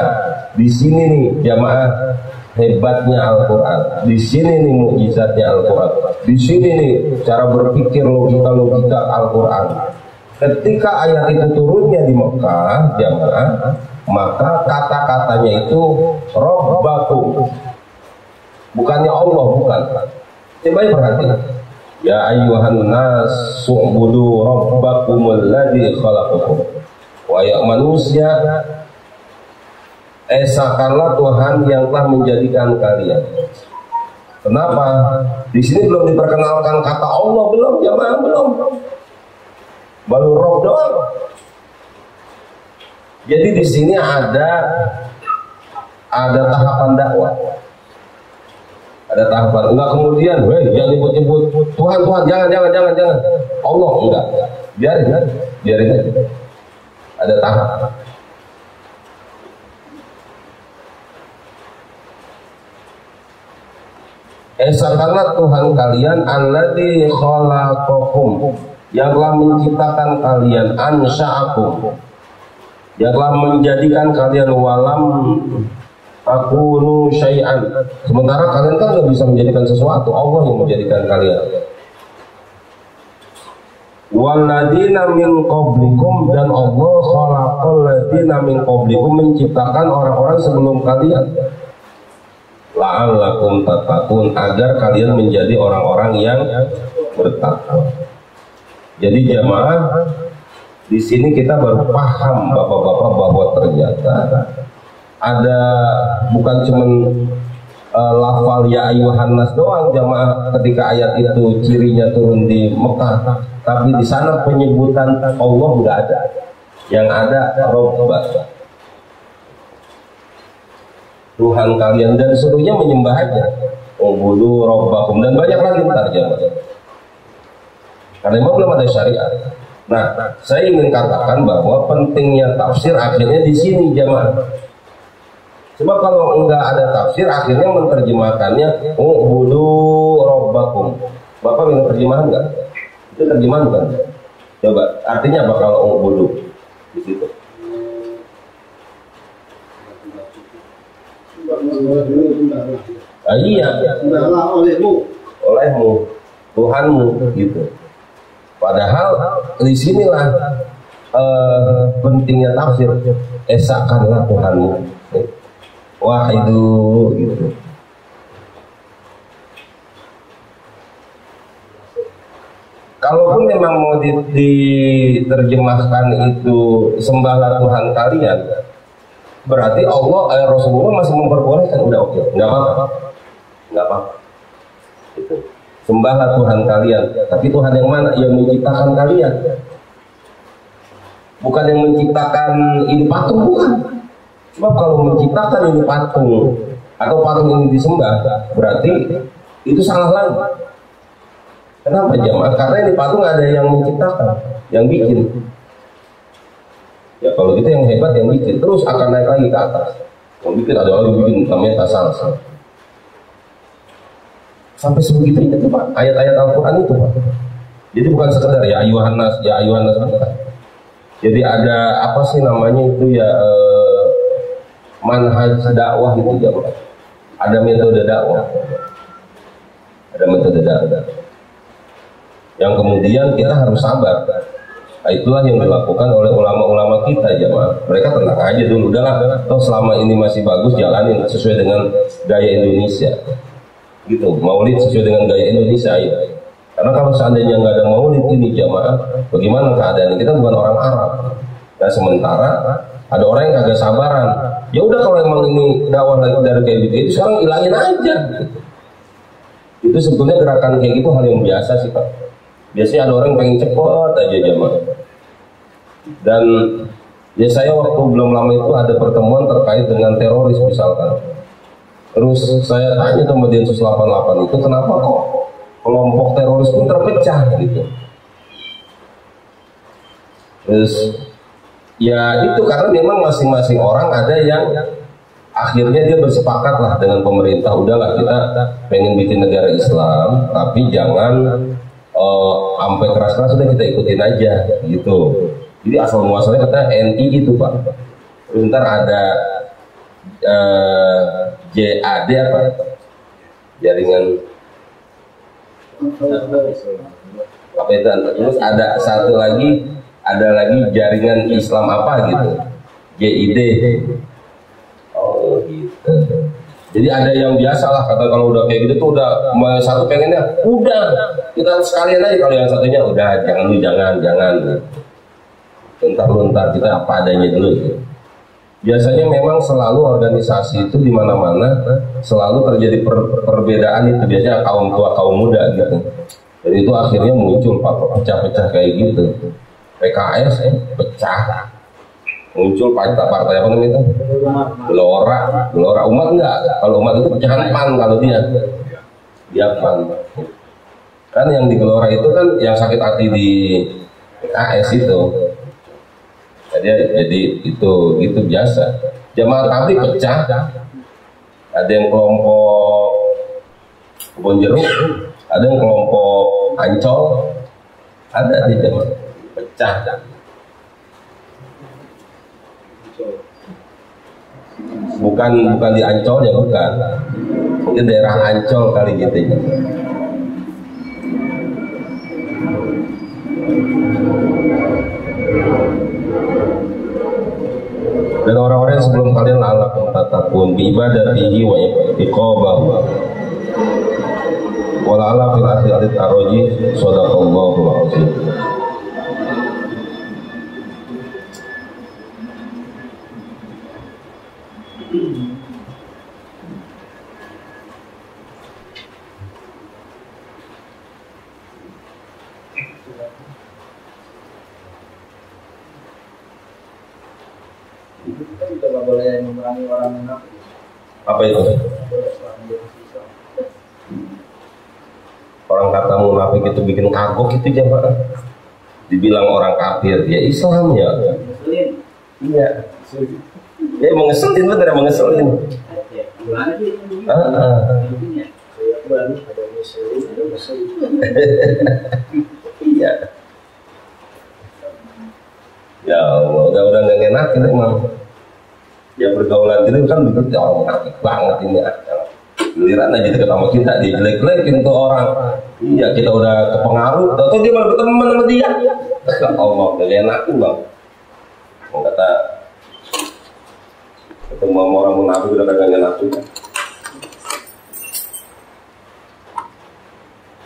Speaker 2: di sini nih jamaah hebatnya Al-Quran. Di sini nih mukjizatnya Al-Quran. Di sini nih cara berpikir logika Al-Quran. Ketika ayat itu turunnya di Mekah, jamaah, maka kata-katanya itu Rabbakum, bukannya Allah, bukan. Coba perhatikan. Ya ayyuhan nas, su'budu rabbakumul ladzi khalaqakum. Wahai manusia, esakanlah Tuhan yang telah menjadikan kalian. Kenapa? Di sini belum diperkenalkan kata Allah, belum jamaah, belum. Baru roh doang. Jadi di sini ada tahapan dakwah. Ada tahapan. Enggak kemudian, jangan nyebut-nyebut Tuhan, jangan. Allah enggak. Biarin aja. Ada tahap. Esakanlah Tuhan kalian alladzi khalaqakum, yang telah menciptakan kalian, ansha'akum, yang telah menjadikan kalian, walam takunu syai'an, sementara kalian kan nggak bisa menjadikan sesuatu, Allah yang menjadikan kalian. Waladina min qablikum, dan Allah khalaqal ladina min qablikum, menciptakan orang-orang sebelum kalian, la'allakum tattaqun, agar kalian menjadi orang-orang yang bertakwa. Jadi jamaah, di sini kita baru paham bapak-bapak bahwa ternyata ada bukan cuman lafal ya ayyuhan nas doang jamaah ketika ayat itu cirinya turun di Mekah, tapi di sana penyebutan Allah udah ada. Yang ada Rabb, Tuhan kalian, dan seluruhnya menyembah aja. Ubudu Rabbakum, dan banyak lagi terjemah. Karena memang belum ada syariat. Nah, saya ingin katakan bahwa pentingnya tafsir akhirnya di sini jamaah. Sebab kalau enggak ada tafsir, akhirnya menerjemahkannya Ubudu Rabbakum. Bapak minta terjemahan enggak? Itu terjemahan bukan? Coba, artinya apa kalau Ubudu di situ? Iya, olehmu, Tuhanmu gitu. Padahal di sinilah pentingnya tafsir. Esakanlah Tuhanmu, wahidu gitu. Kalaupun memang mau diterjemahkan itu sembahlah Tuhan kalian, berarti Allah Rasulullah masih memperbolehkan, udah oke, nggak apa-apa, nggak apa-apa. Itu. Sembahlah Tuhan kalian, tapi Tuhan yang mana? Yang menciptakan kalian, bukan yang menciptakan ini patung, bukan. Sebab kalau menciptakan ini patung atau patung ini disembah, berarti itu salah lagi. Kenapa jemaah? Karena ini patung ada yang menciptakan, yang bikin. Ya kalau gitu yang hebat yang bikin, terus akan naik lagi ke atas. Yang bikin ada orang yang bikin namanya tasawuf. Sampai sebegitu itu Pak, ayat-ayat Al-Quran itu Pak. Jadi bukan sekedar ya ayuhan nas bukan. Jadi ada apa sih namanya itu ya manhaj dakwah itu ya Pak. Ada metode dakwah. Ada metode dakwah. Yang kemudian kita harus sabar. Nah, itulah yang dilakukan oleh ulama-ulama kita jemaah. Mereka tenang aja dulu, udahlah. Toh selama ini masih bagus, jalanin sesuai dengan gaya Indonesia. Gitu, maulid sesuai dengan gaya Indonesia ya. Karena kalau seandainya nggak ada maulid ini jamaah, bagaimana keadaan kita? Bukan orang Arab. Nah sementara ada orang yang kagak sabaran. Ya udah kalau emang ini dakwah lagi dari kayak gitu, itu sekarang ilangin aja. Itu sebetulnya gerakan kayak gitu hal yang biasa sih Pak. Biasanya ada orang yang pengen cepet aja jamaah. Dan ya saya waktu belum lama itu ada pertemuan terkait dengan teroris misalkan. Terus saya tanya sama Densus 88 itu kenapa kok kelompok teroris pun terpecah gitu. Terus ya itu karena memang masing-masing orang ada yang akhirnya dia bersepakat lah dengan pemerintah, udahlah kita pengen bikin negara Islam tapi jangan sampai keras-keras, sudah kita ikutin aja gitu. Jadi asal muasalnya kata NI itu Pak. Terus ntar ada JAD apa? Jaringan apa itu? Terus ada satu lagi, ada lagi jaringan Islam apa gitu? JID. Oh gitu. Jadi ada yang biasa lah, kata kalau udah kayak gitu tuh udah satu pengennya udah kita sekalian aja, kalau yang satunya udah jangan entar kita apa adanya dulu gitu. Biasanya memang selalu organisasi itu di mana-mana selalu terjadi perbedaan itu, biasanya kaum tua kaum muda gitu. Dan itu akhirnya muncul pecah-pecah kayak gitu. PKS pecah. Muncul partai apa namanya itu? Gelora umat enggak? Kalau umat itu pecahan PAN, kalau dia PAN. Kan yang di Gelora itu kan yang sakit hati di PKS itu. Jadi itu biasa. Jamaah tabligh pecah. Ada yang kelompok Kebon Jeruk, ada yang kelompok Ancol, ada di jamaah pecah. Bukan di Ancol ya, bukan. Mungkin daerah Ancol kali gitu ya. Dan orang-orang yang sebelum kalian lalakum tatakun bi ibadatihi wa iqabahu wa la'ala fil akhirati aroji sadaqallahul azim.
Speaker 3: upaya memerangi orang munafik.
Speaker 2: Apa itu? Orang kata munafik itu bikin kagok itu jamaah. Dibilang orang kafir, ya Islam ya. Iya. Ya emang ngeselin, bener emang ngeselin. Iya. Ya Allah, udah nggak enak ini emang. Ya pergaulan itu kan begitu, orang munafik banget ini. Giliran aja deket sama kita, dia jelek-jelekin tuh orang. Iya, kita udah kepengaruh, atau dia malah berteman sama dia. Allah, udah enakin bang. Kata ketemu sama orang munafik udah kagak enakin.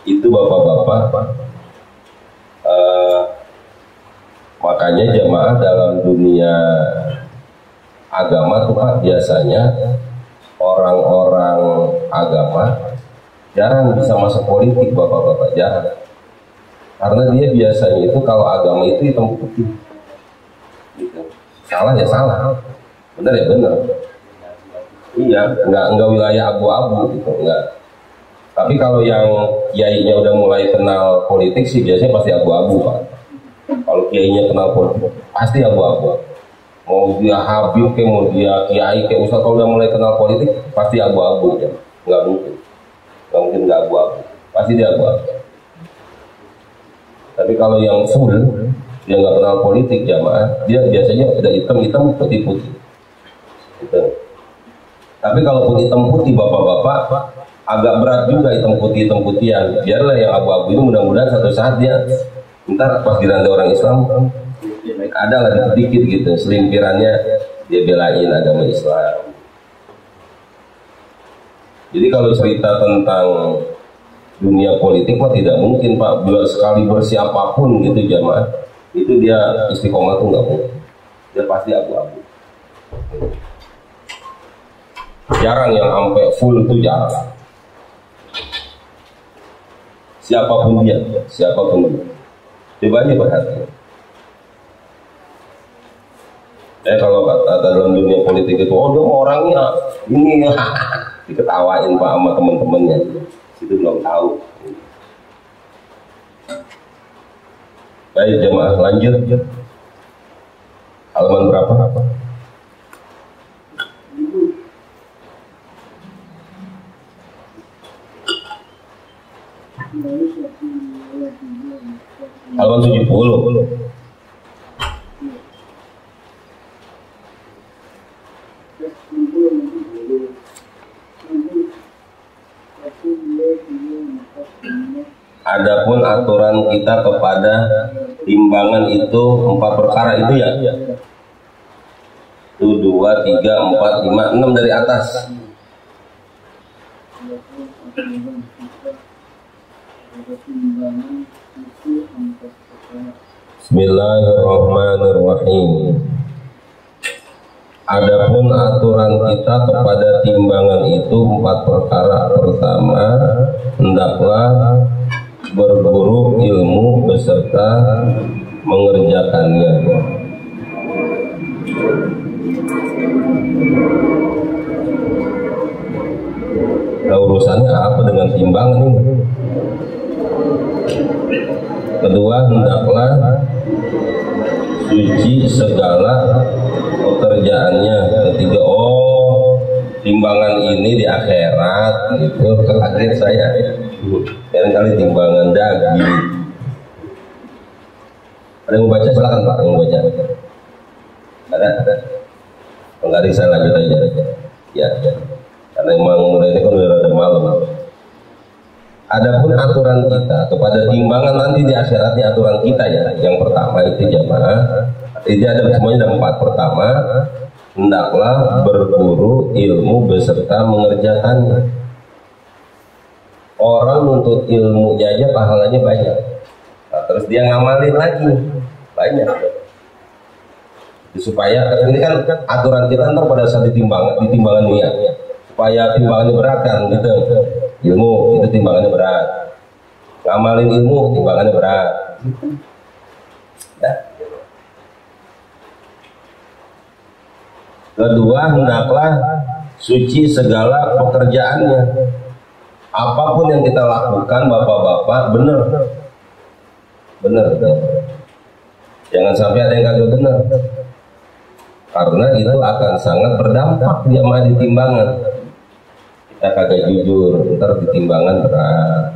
Speaker 2: Itu bapak-bapak. Makanya jamaah dalam dunia agama tuh Pak, biasanya orang-orang agama jarang bisa masuk politik, bapak-bapak, jarang. Karena dia biasanya itu kalau agama itu hitam putih gitu. Salah ya salah, benar ya benar. Iya, enggak wilayah abu-abu gitu, enggak. Tapi kalau yang kiainya udah mulai kenal politik sih biasanya pasti abu-abu Pak. Kalau kiainya kenal politik pasti abu-abu. Mau dia Habib ke, mau dia kiai ke, ustaz, kalau udah mulai kenal politik pasti abu-abu ya. Nggak mungkin nggak abu-abu, pasti dia abu-abu. Tapi kalau yang full dia nggak kenal politik jamaah, dia biasanya udah hitam putih-putih gitu. Tapi kalau hitam putih bapak-bapak agak berat juga hitam putihan. Biarlah yang abu-abu ini mudah-mudahan satu saat dia ntar pas diranda orang Islam ada lah dikit gitu selimpirannya dia belain agama Islam. Jadi kalau cerita tentang dunia politik mah tidak mungkin Pak, biar sekali bersiapapun gitu jamaah itu dia istiqomah tuh nggak mungkin, dia pasti abu-abu. Jarang yang sampai full tuh jarang. Siapapun dia. Coba aja perhatian. Kalau kata dalam dunia politik itu, oh dia orangnya ini diketawain Pak sama teman-temannya. Itu belum tahu. Baik jemaah, lanjut. Halaman berapa? Halaman 70. Adapun aturan kita kepada timbangan itu 4 perkara itu ya. Itu 2, 3, 4, 5, 6 dari atas. Bismillahirrahmanirrahim. Adapun aturan kita kepada timbangan itu 4 perkara. Pertama, hendaklah berguru ilmu beserta mengerjakannya. Nah, urusannya apa dengan timbangan ini? Kedua, hendaklah suci segala pekerjaannya. Ketiga, timbangan ini di akhirat gitu. Kaget saya. Kali timbangan daging. Ada yang mau baca silakan Pak, yang mau baca. Ada. Enggak bisa lanjut aja. Ya. Karena memang mulai ini kan udah ada malam. Adapun aturan kita kepada timbangan nanti di akhiratnya aturan kita ya. Yang pertama itu jamaah. Jadi ada semuanya ada 4. Pertama, hendaklah berguru ilmu beserta mengerjakannya. Orang nuntut ilmunya aja pahalanya banyak. Nah, terus dia ngamalin lagi banyak. Supaya ini kan aturan kita ntar pada saat ditimbangan ini ya. Supaya timbangannya berat kan gitu. Ilmu itu timbangannya berat. Ngamalin ilmu timbangannya berat. Ya. Kedua, hendaklah suci segala pekerjaannya. Apapun yang kita lakukan, bapak-bapak, benar. Jangan sampai ada yang kagak benar. Karena itu akan sangat berdampak jamaah di timbangan. Kita kagak jujur, ntar di timbangan berat.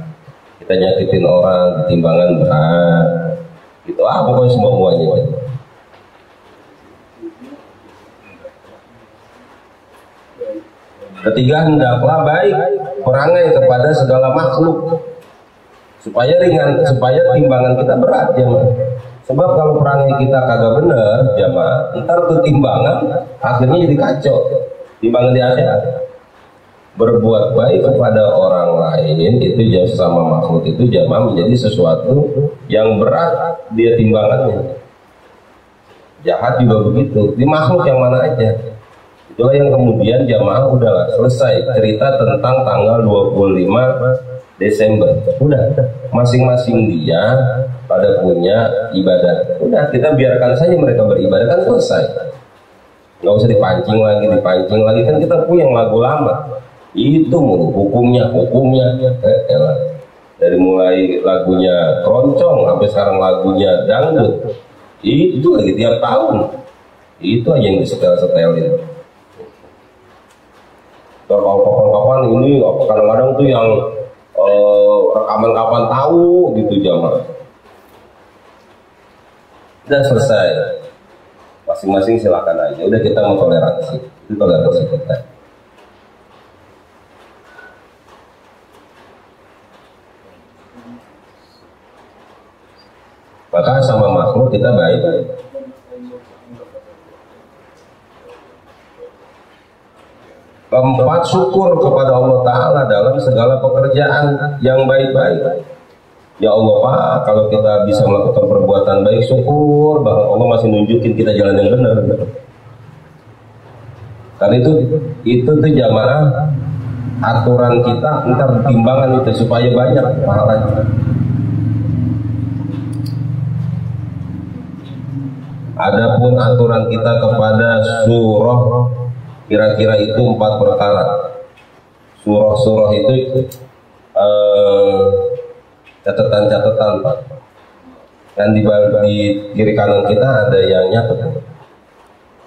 Speaker 2: Kita nyakitin orang, di timbangan berat. Itu pokoknya semuanya. Ketiga, hendaklah baik perangai kepada segala makhluk supaya ringan, supaya timbangan kita berat, jemaah. Sebab kalau perangai kita kagak bener, jemaah, ntar tuh timbangan akhirnya jadi kacau. Timbangan di akhirat. Berbuat baik kepada orang lain itu sama makhluk itu, jemaah, menjadi sesuatu yang berat dia timbangannya. Jahat juga begitu. Di makhluk yang mana aja. Itulah yang kemudian jamaah udahlah selesai cerita tentang tanggal 25 Desember. Udah, masing-masing dia pada punya ibadah. Udah, kita biarkan saja mereka beribadah, kan selesai. Nggak usah dipancing lagi. Kan kita punya lagu lama. Itu mulu hukumnya. Dari mulai lagunya keroncong sampai sekarang lagunya dangdut. Itu lagi tiap tahun. Itu aja yang disetel-setelin. Kalau kapan-kapan ini kadang-kadang tuh yang rekaman kapan tahu gitu jamaah. Udah selesai, masing-masing silakan aja. Udah kita mau toleransi, itu toleransi kita. Maka sama makhluk kita baik. Keempat, syukur kepada Allah Ta'ala dalam segala pekerjaan yang baik-baik. Ya Allah Pak, kalau kita bisa melakukan perbuatan baik, syukur bahwa Allah masih nunjukin kita jalan yang benar. Karena itu tuh jamaah aturan kita, ntar timbangan itu supaya banyak pahalanya. Adapun aturan kita kepada surah, kira-kira itu 4 perkara. Surah-surah itu catatan-catatan, Pak. Dan di kiri kanan kita ada yang nyatet.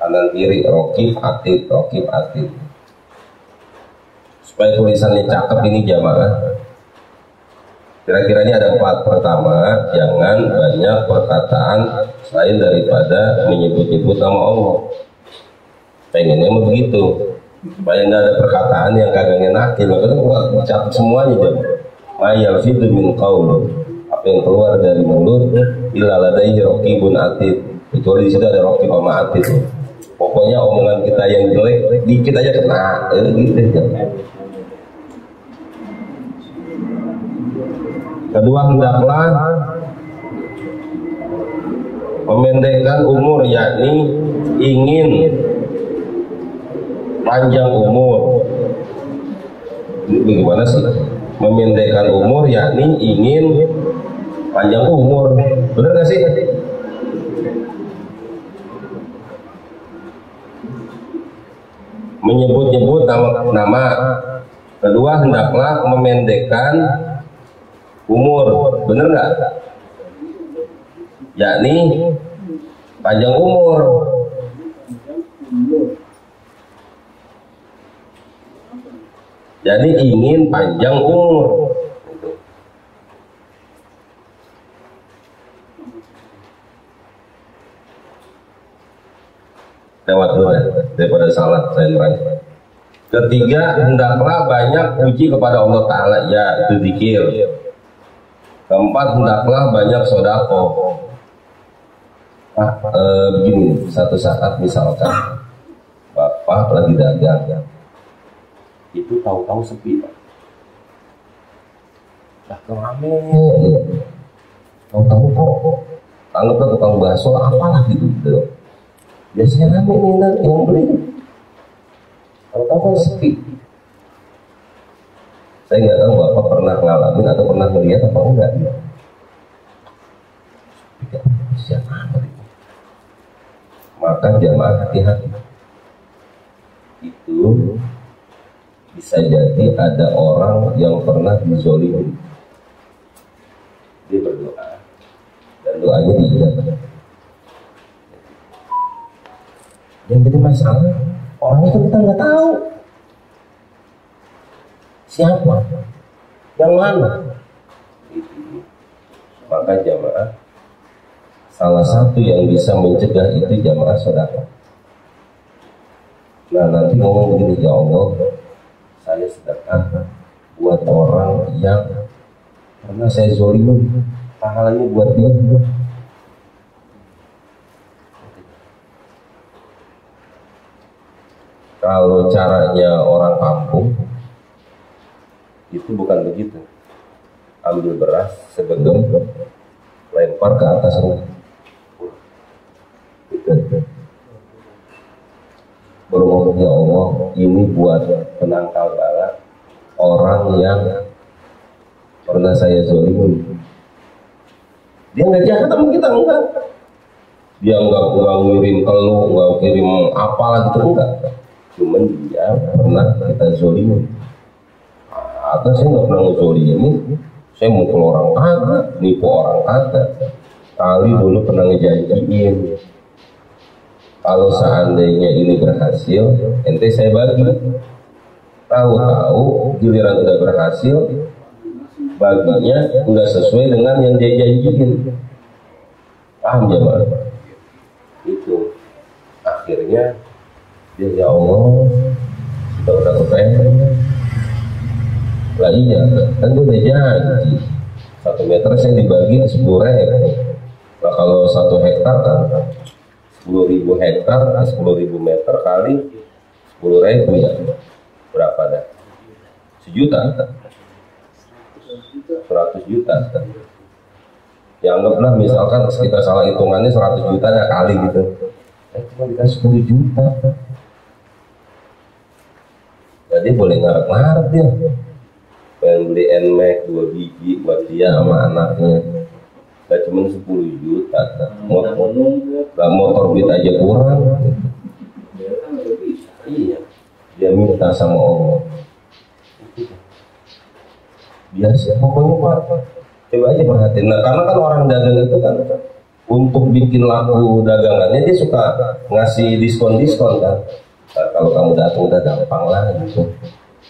Speaker 2: Kanan kiri rokib atid. Supaya tulisannya cakep ini jamaah. Kira-kira ini ada 4. Pertama, jangan banyak perkataan selain daripada menyebut-nyebut nama Allah. Pengennya begitu supaya nggak ada perkataan yang kagak ngenakin. Makanya catat semuanya jemaah. Mayal fidu min qaul, apa yang keluar dari mulut illa ladaihi raqibun atid, kecuali di situ ada raqib sama atid. Pokoknya omongan kita yang jelek dikit aja kena, gitu ya. Kedua, hendaklah memendekkan umur, yakni ingin panjang umur. Ini bagaimana sih? Memendekkan umur, yakni ingin panjang umur. Benar gak sih? Menyebut-nyebut nama. Kedua, hendaklah memendekkan umur. Benar gak? Yakni panjang umur. Jadi ingin panjang umur. Lewat dulu ya, daripada salah saya nerangin. Ketiga, hendaklah banyak puji kepada Allah Ta'ala, ya itu zikir. Keempat, hendaklah banyak sodako. Begini, satu saat misalkan Bapak lagi dagang, itu tahu-tahu sepi, Pak. Dah rame, tahu-tahu kok anggaplah tukang bakso apalah gitu. Biasanya rame nih yang beli, tahu-tahu kan sepi. Saya nggak tahu Bapak pernah ngalamin atau pernah melihat apa enggak. Tidak, siapa itu? Maka jamaah hati-hati. itu bisa jadi ada orang yang pernah dizolimi, dia berdoa dan doanya diijabah. Yang jadi masalah orang itu kita nggak tahu siapa, yang mana. Maka jamaah, salah satu yang bisa mencegah itu jamaah sedekah. Nah nanti ngomong begini, ya Allah, saya sedekah buat orang yang pernah saya zolimi, pahalanya buat dia. Kalau caranya orang kampung itu bukan begitu. Ambil beras segenggam, lempar ke atas rumah. Baru ngomong, ya Allah, ini buat penangkal bala orang yang pernah saya zolimi. Dia nggak jahat sama kita, enggak. Dia nggak ngirim keluh, nggak kirim apalah gitu, enggak. Cuman dia pernah kita zolimi. Atau saya nggak pernah ngezolimi, saya mukul orang kagak, nipu orang kagak. Kali dulu pernah ngejanjiin, kalau seandainya ini berhasil, ente saya bagi. Tahu-tahu giliran udah berhasil, baginya nggak sesuai dengan yang dia janjiin. Paham ya, Pak? Itu akhirnya dia, ya Allah, kita udah kepengen. Lah iya, kan dia udah janji 1 meter saya dibagi 10.000. Nah kalau 1 hektar kan 10.000 hektar, 10.000 meter kali 10.000 ya, berapa dah? 1 juta, 100 juta. Ya anggaplah misalkan kita salah hitungannya 100 juta ya kali gitu. Cuma dikasih 10 juta. Jadi boleh ngarep-ngarep dia. Pengen beli NMAX 2 biji buat dia sama anaknya. Gak cuma 10 juta. Motor beat aja kurang. Iya. Dia minta sama Allah. Biasa. Pokoknya Pak, coba aja perhatiin. Nah karena kan orang dagang itu kan untuk bikin laku dagangannya dia suka ngasih diskon-diskon kan. Nah, kalau kamu datang udah gampang lah gitu.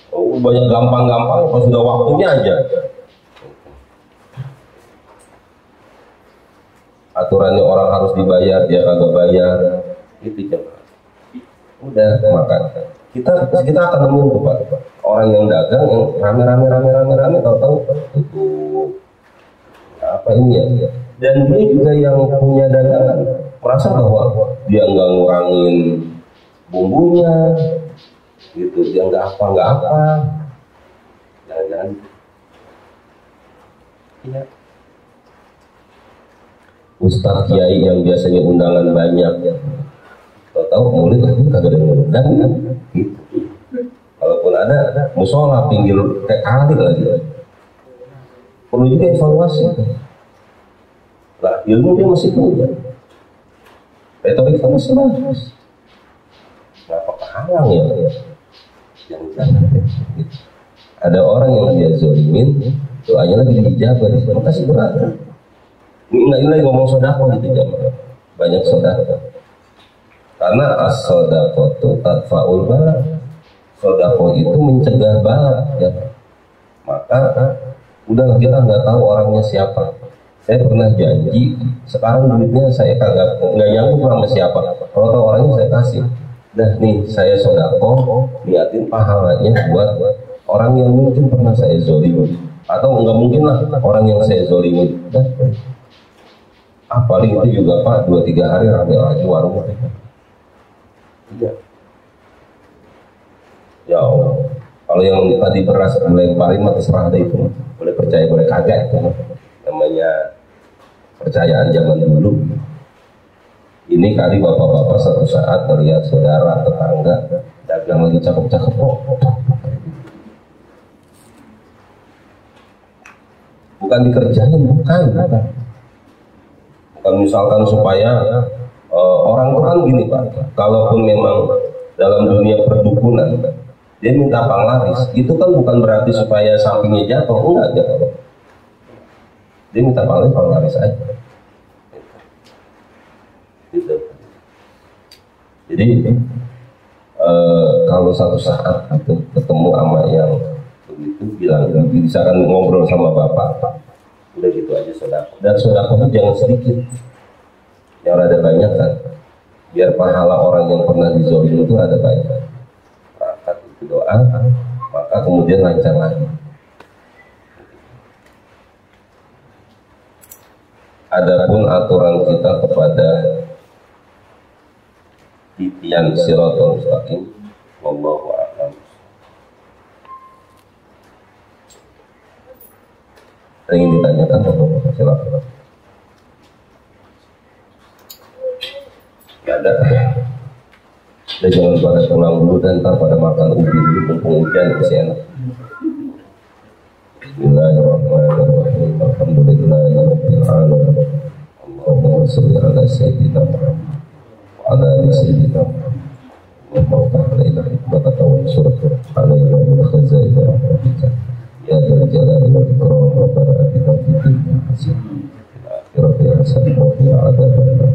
Speaker 2: Oh, banyak gampang-gampang, pas sudah waktunya aja. Aturannya orang harus dibayar, dia kagak bayar, itu jangan. Udah, makan. Kita akan nemuin tuh Pak, orang yang dagang yang rame, tahu-tahu tutup. Apa ini ya? Dan dia juga yang punya dagangan merasa bahwa dia nggak ngurangin bumbunya, gitu, dia nggak apa, jangan-jangan, iya. Ustadz Kiai yang biasanya undangan banyak, tahu-tahu mulut lagi kagak ada ngundang, gitu. Kalaupun ada musola pinggir kayak kali lagi, perlu juga evaluasi. Nah, ilmu dia masih punya, retorika masih bagus. Kenapa kehalang ya? Yang jangan. Ada orang yang dia zolimin, doanya lagi diijabah, makasih berat. Ini lagi ngomong sodako gitu jamaah. Banyak sodako. Karena as-sodako itu tadfa'ul bala. Sodako itu mencegah bala. Ya. Maka udah kita nggak tahu orangnya siapa. Saya pernah janji, sekarang duitnya saya nggak nyangkut sama siapa. Kalau tahu orangnya saya kasih. Nah nih saya sodako, niatin pahalanya buat orang yang mungkin pernah saya zolimi, atau nggak mungkin lah orang yang saya zolimi. Paling itu juga Pak 2-3 hari rame lagi warung. Iya. Ya Allah, kalau yang tadi beras melemparin mah terserah deh itu, boleh percaya boleh kagak itu, namanya percayaan zaman dulu. Ini kali bapak-bapak satu saat melihat saudara tetangga dagang lagi cakep-cakep kok. Bukan dikerjain, bukan. Bukan misalkan supaya orang tuh kan gini Pak, kalaupun memang dalam dunia perdukunan, dia minta panglaris. Itu kan bukan berarti supaya sampingnya jatuh, enggak jatuh. Dia minta panglaris aja. Gitu. Jadi kalau satu saat ketemu sama yang begitu, bilang bisa kan ngobrol sama bapak, udah gitu aja sedekah. Dan sedekah jangan sedikit, yang ada banyak kan, biar pahala orang yang pernah dizolimi itu ada banyak. Maka itu doa, maka kemudian lancar lagi. Adapun aturan kita kepada titian siratal mustaqim, wallahu a'lam. Ingin ditanyakan atau silakan? Gak ada. Dan jangan pada pulang dulu dan ntar pada makan ubi dulu, mumpung hujan masih enak. Bismillahirrahmanirrahim. Alhamdulillahirabbil alamin. Allahumma shalli ala sayyidina Muhammad wa ala ali sayyidina Muhammad. Allahumma ta'ala hikmataka wa syuraka alaina min khazaini rahmatika ya dzal jalali wal ikram. Rabbana atina fid dunya hasanah wa fil akhirati hasanah wa qina adzabannar.